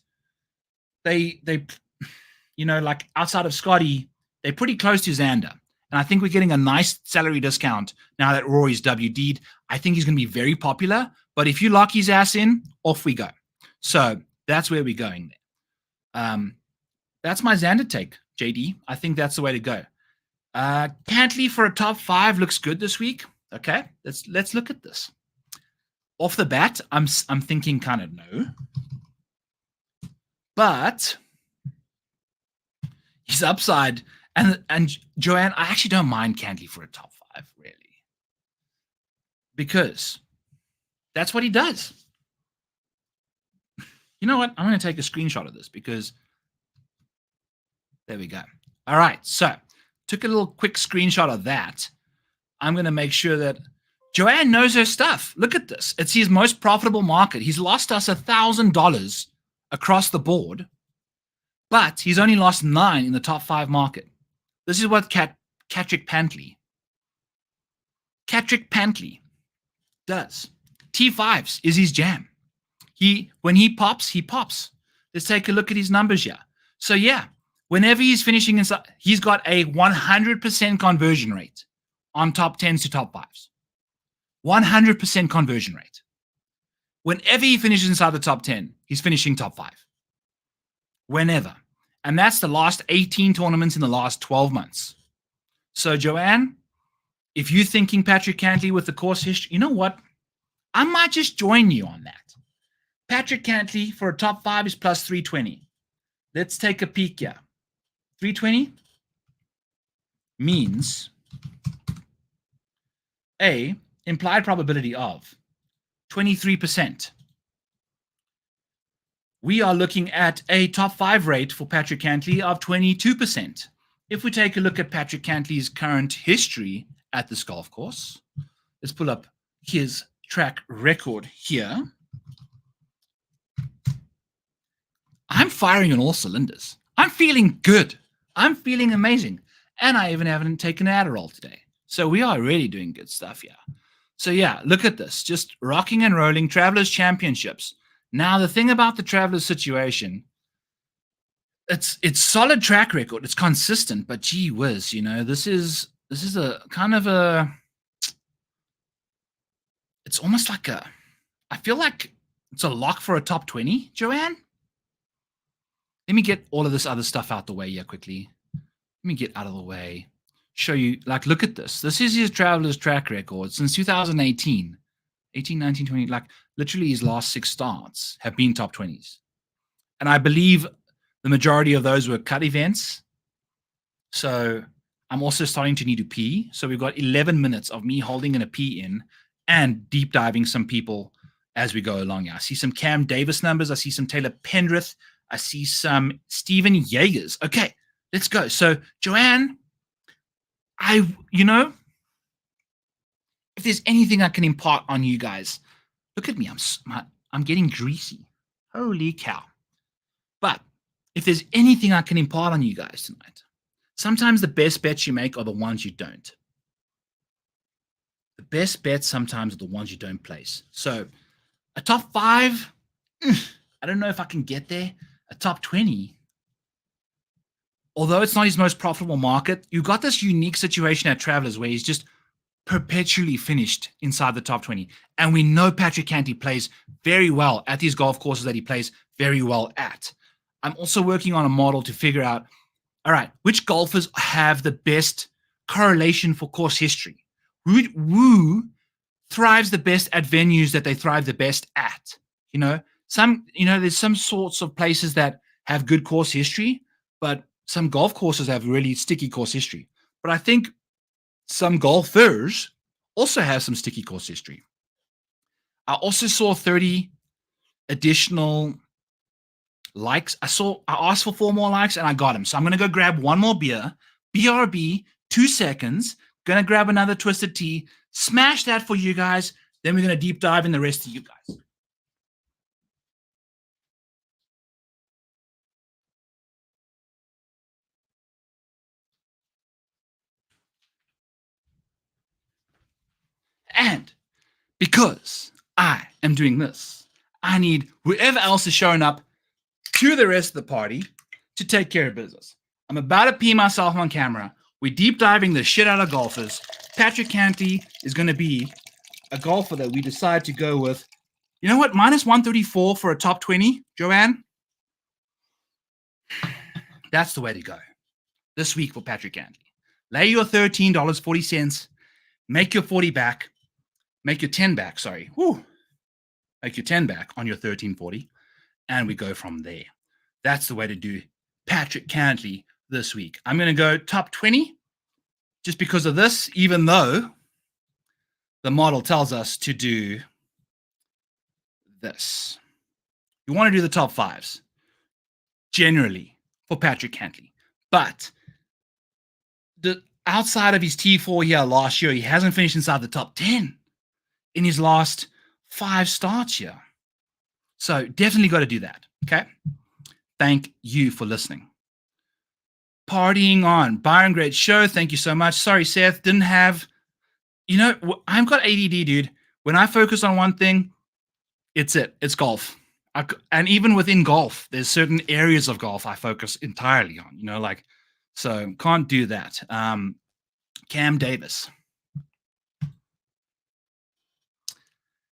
they you know, like outside of Scotty, they're pretty close to Xander. And I think we're getting a nice salary discount now that Rory's WD'd. I think he's going to be very popular. But if you lock his ass in, off we go. So that's where we're going there. That's my Xander take, JD. I think that's the way to go. Cantley for a top 5 looks good this week. Okay, let's look at this. Off the bat, I'm thinking kind of no. But his upside and Joanne, I actually don't mind Cantley for a top 5, really. Because that's what he does. You know what? I'm going to take a screenshot of this because there we go. All right. So took a little quick screenshot of that. I'm going to make sure that Joanne knows her stuff. Look at this. It's his most profitable market. He's lost us $1,000 across the board, but he's only lost 9 in the top 5 market. This is what Patrick Pantley does. T5s is his jam. When he pops, he pops. Let's take a look at his numbers here. So yeah, whenever he's finishing inside, he's got a 100% conversion rate on top 10s to top 5s. 100% conversion rate. Whenever he finishes inside the top 10, he's finishing top 5. Whenever. And that's the last 18 tournaments in the last 12 months. So Joanne, if you're thinking Patrick Cantley with the course history, you know what? I might just join you on that. Patrick Cantley for a top 5 is plus 320. Let's take a peek here. 320 means a implied probability of 23%. We are looking at a top 5 rate for Patrick Cantley of 22%. If we take a look at Patrick Cantley's current history at this golf course, let's pull up his track record here. I'm firing on all cylinders. I'm feeling good. I'm feeling amazing. And I even haven't taken Adderall today. So we are really doing good stuff here. So yeah, look at this. Just rocking and rolling. Travelers Championships. Now, the thing about the Travelers situation, it's solid track record. It's consistent, but gee whiz, you know, this is a kind of a, it's almost like I feel like it's a lock for a top 20, Joanne. Let me get all of this other stuff out the way here quickly. Let me get out of the way. Show you, like, look at this. This is his Travelers track record since 2018. 18, 19, 20, like literally his last 6 starts have been top 20s. And I believe the majority of those were cut events. So I'm also starting to need to pee. So we've got 11 minutes of me holding in a pee in and deep diving some people as we go along. I see some Cam Davis numbers. I see some Taylor Pendrith. I see some Steven Yeagers. Okay, let's go. So Joanne, if there's anything I can impart on you guys, look at me. I'm getting greasy. Holy cow. But if there's anything I can impart on you guys tonight, sometimes the best bets you make are the ones you don't. The best bets sometimes are the ones you don't place. So a top 5, I don't know if I can get there. A top 20, although it's not his most profitable market, you got this unique situation at Travelers where he's just perpetually finished inside the top 20. And we know Patrick Cantley plays very well at these golf courses that he plays very well at. I'm also working on a model to figure out, all right, which golfers have the best correlation for course history? Who thrives the best at venues that they thrive the best at? There's some sorts of places that have good course history, but some golf courses have really sticky course history. But I think some golfers also have some sticky course history. I also saw 30 additional likes. I asked for 4 more likes and I got them. So I'm going to go grab one more beer, BRB, 2 seconds, going to grab another Twisted Tea, smash that for you guys. Then we're going to deep dive in the rest of you guys. And because I am doing this, I need whoever else is showing up to the rest of the party to take care of business. I'm about to pee myself on camera. We're deep diving the shit out of golfers. Patrick Cantley is going to be a golfer that we decide to go with. You know what? Minus 134 for a top 20, Joanne. That's the way to go this week for Patrick Cantley. Lay your $13.40. Make your 40 back. Make your 10 back, sorry. Woo. Make your 10 back on your 13.40. And we go from there. That's the way to do Patrick Cantley this week. I'm going to go top 20 just because of this, even though the model tells us to do this. You want to do the top 5s generally for Patrick Cantley. But outside of his T4 here last year, he hasn't finished inside the top 10 in his last 5 starts here. So definitely got to do that. Okay. Thank you for listening. Partying on. Byron, great show. Thank you so much. Sorry, Seth, didn't have, I've got ADD, dude. When I focus on one thing, it's golf. And even within golf, there's certain areas of golf I focus entirely on, so can't do that. Cam Davis.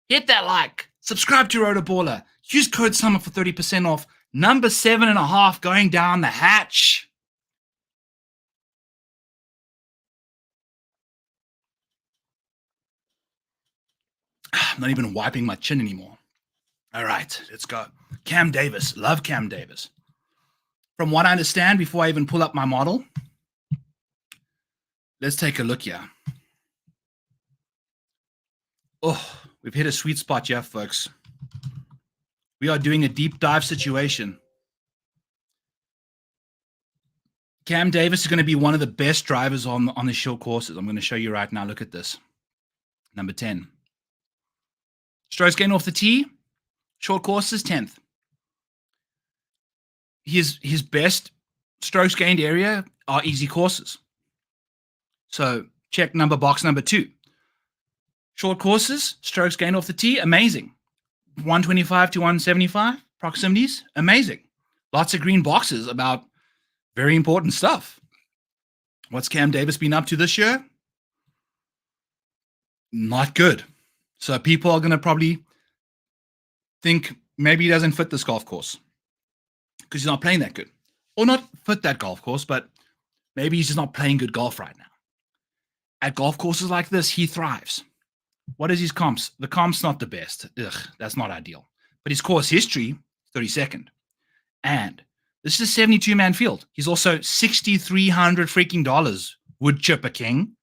Hit that like. Subscribe to Rotoballer. Use code SUMMER for 30% off. Number 7.5 going down the hatch. I'm not even wiping my chin anymore. All right, let's go. Cam Davis. Love Cam Davis. From what I understand, before I even pull up my model, let's take a look here. Oh, we've hit a sweet spot here, folks. We are doing a deep dive situation. Cam Davis is going to be one of the best drivers on the short courses. I'm going to show you right now. Look at this. Number 10. Strokes gained off the tee. Short courses, 10th. His best strokes gained area are easy courses. So check box number 2. Short courses, strokes gained off the tee, amazing. 125 to 175 proximities, amazing. Lots of green boxes about very important stuff. What's Cam Davis been up to this year? Not good. So people are going to probably think maybe he doesn't fit this golf course because he's not playing that good. Or not fit that golf course, but maybe he's just not playing good golf right now. At golf courses like this, he thrives. What is his comps? The comp's not the best. Ugh, that's not ideal. But his course history, 32nd. And this is a 72-man field. He's also $6,300 freaking dollars. Wood Chipper King.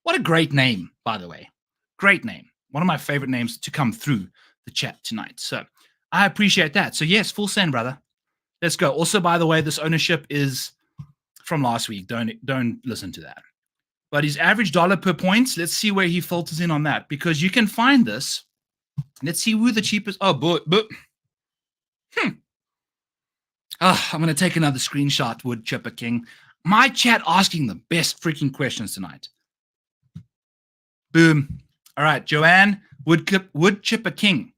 What a great name, by the way. Great name. One of my favorite names to come through the chat tonight. So I appreciate that. So yes, full send, brother. Let's go. Also, by the way, this ownership is from last week. Don't listen to that. But his average dollar per points, let's see where he filters in on that. Because you can find this. Let's see who the cheapest. Oh, but I'm going to take another screenshot, Wood Chipper King. My chat asking the best freaking questions tonight. Boom. All right, Joanne, Wood Chipper King,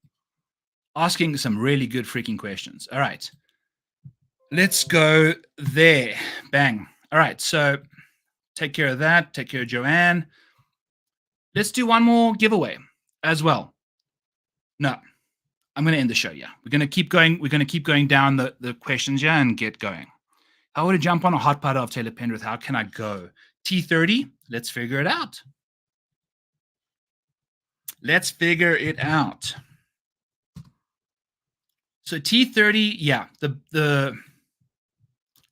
asking some really good freaking questions. All right. Let's go there. Bang. All right, so take care of that. Take care of Joanne. Let's do one more giveaway as well. No, I'm going to end the show, yeah. We're going to keep going. We're going to keep going down the questions, yeah, and get going. How would I jump on a hot putter of Taylor Pendrith? How can I go? T30, let's figure it out. Let's figure it out. So T30, yeah,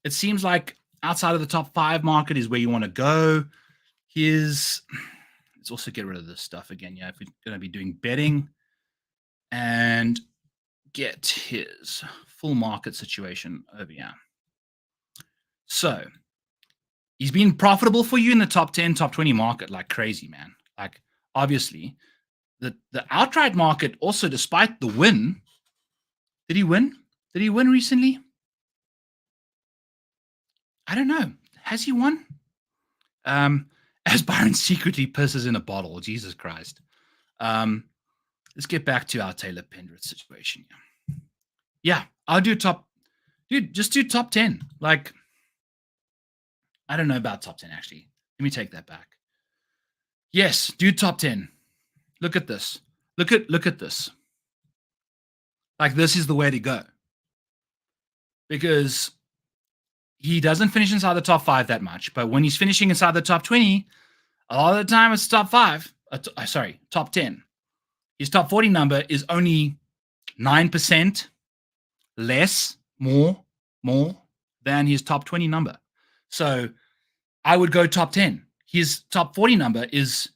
it seems like outside of the top 5 market is where you want to go. Let's also get rid of this stuff again. Yeah, if we're going to be doing betting and get his full market situation over here. So he's been profitable for you in the top 10, top 20 market like crazy, man. Like obviously the outright market also, despite the win, did he win? Did he win recently? I don't know. Has he won? As Byron secretly pisses in a bottle. Jesus Christ. Let's get back to our Taylor Pendrith situation. Yeah, I'll do just do top 10. Like, I don't know about top 10, actually. Let me take that back. Yes, do top 10. Look at this. Look at this. Like, this is the way to go. Because he doesn't finish inside the top 5 that much. But when he's finishing inside the top 20, a lot of the time it's top 10. His top 40 number is only 9% more than his top 20 number. So I would go top 10. His top 40 number is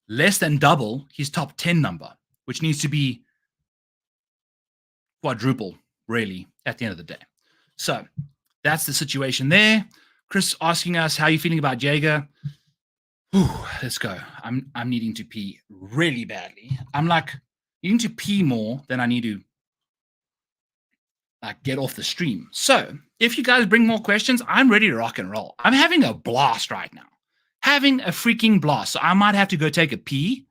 less than double his top 10 number, which needs to be quadruple, really, at the end of the day. So that's the situation there. Chris asking us, how are you feeling about Jaeger? Let's go. I'm needing to pee really badly. I'm like needing to pee more than I need to get off the stream. So if you guys bring more questions, I'm ready to rock and roll. I'm having a blast right now. Having a freaking blast. So I might have to go take a pee.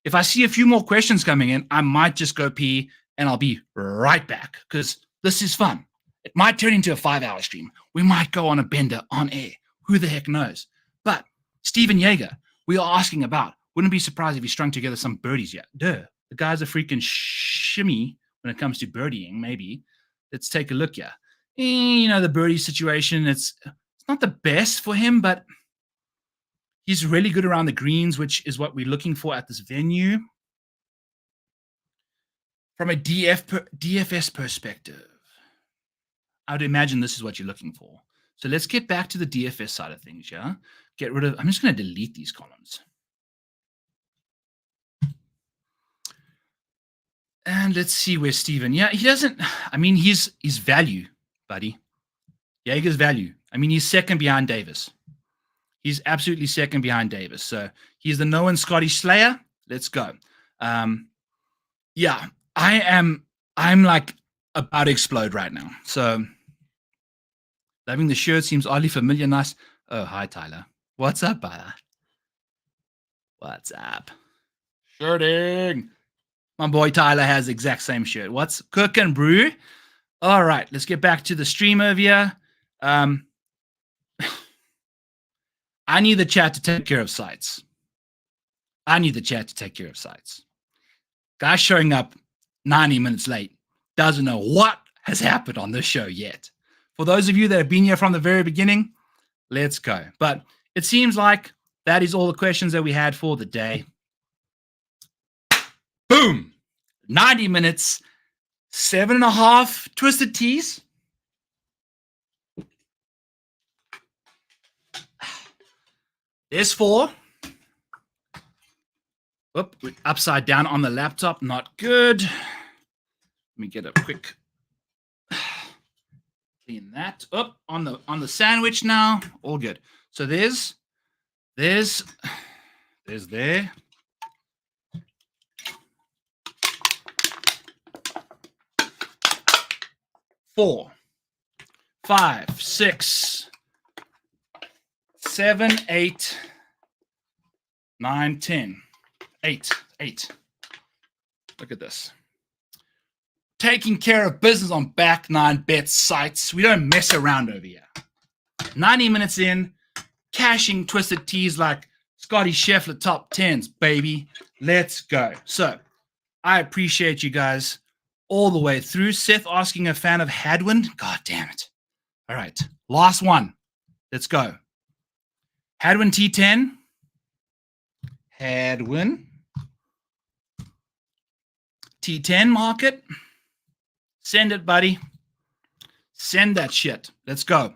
If I see a few more questions coming in, I might just go pee and I'll be right back because this is fun. It might turn into a 5-hour stream. We might go on a bender on air. Who the heck knows? But Steven Yeager, we are asking about. Wouldn't be surprised if he strung together some birdies yet. The guy's a freaking shimmy when it comes to birdieing, maybe. Let's take a look here. The birdie situation, it's not the best for him, but he's really good around the greens, which is what we're looking for at this venue. From a DFS perspective, I would imagine this is what you're looking for. So let's get back to the DFS side of things, yeah? I'm just going to delete these columns. And let's see where Steven, he doesn't, he's value, buddy. Jaeger's value. He's second behind Davis. He's absolutely second behind Davis. So he's the known Scottish Slayer. Let's go. I'm like about to explode right now. So loving the shirt, seems oddly familiar. Nice. Oh, hi, Tyler. What's up, brother? What's up? Shirting. My boy Tyler has the exact same shirt. What's Cook and Brew? All right, let's get back to the stream over here. I need the chat to take care of sites. Guy showing up 90 minutes late doesn't know what has happened on this show yet. For those of you that have been here from the very beginning, let's go. But it seems like that is all the questions that we had for the day. Boom! 90 minutes, 7.5 twisted teas. There's 4. Oop, upside down on the laptop, not good. Let me get a quick clean that up on the sandwich now. All good. So there's there. 4, 5, 6, 7, 8, 9, 10. 8. Look at this. Taking care of business on back 9 bet sites. We don't mess around over here. 90 minutes in, cashing twisted teas like Scotty Scheffler top 10s, baby. Let's go. So I appreciate you guys all the way through. Seth asking a fan of Hadwin. God damn it. All right. Last one. Let's go. Hadwin T10. Hadwin T10 market. Send it, buddy. Send that shit. Let's go.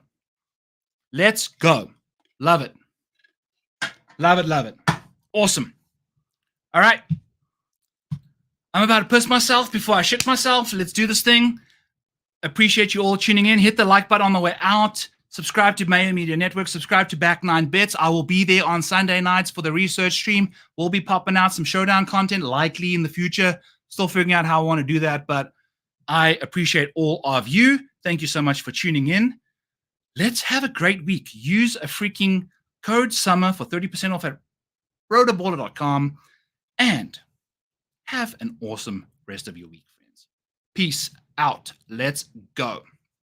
Let's go. Love it. Love it, love it. Awesome. All right. I'm about to piss myself before I shit myself. Let's do this thing. Appreciate you all tuning in. Hit the like button on the way out. Subscribe to Mayo Media Network. Subscribe to Back 9 Bets. I will be there on Sunday nights for the research stream. We'll be popping out some showdown content likely in the future. Still figuring out how I want to do that, but I appreciate all of you. Thank you so much for tuning in. Let's have a great week. Use a freaking code SUMMER for 30% off at rotoballer.com and have an awesome rest of your week, friends. Peace out. Let's go.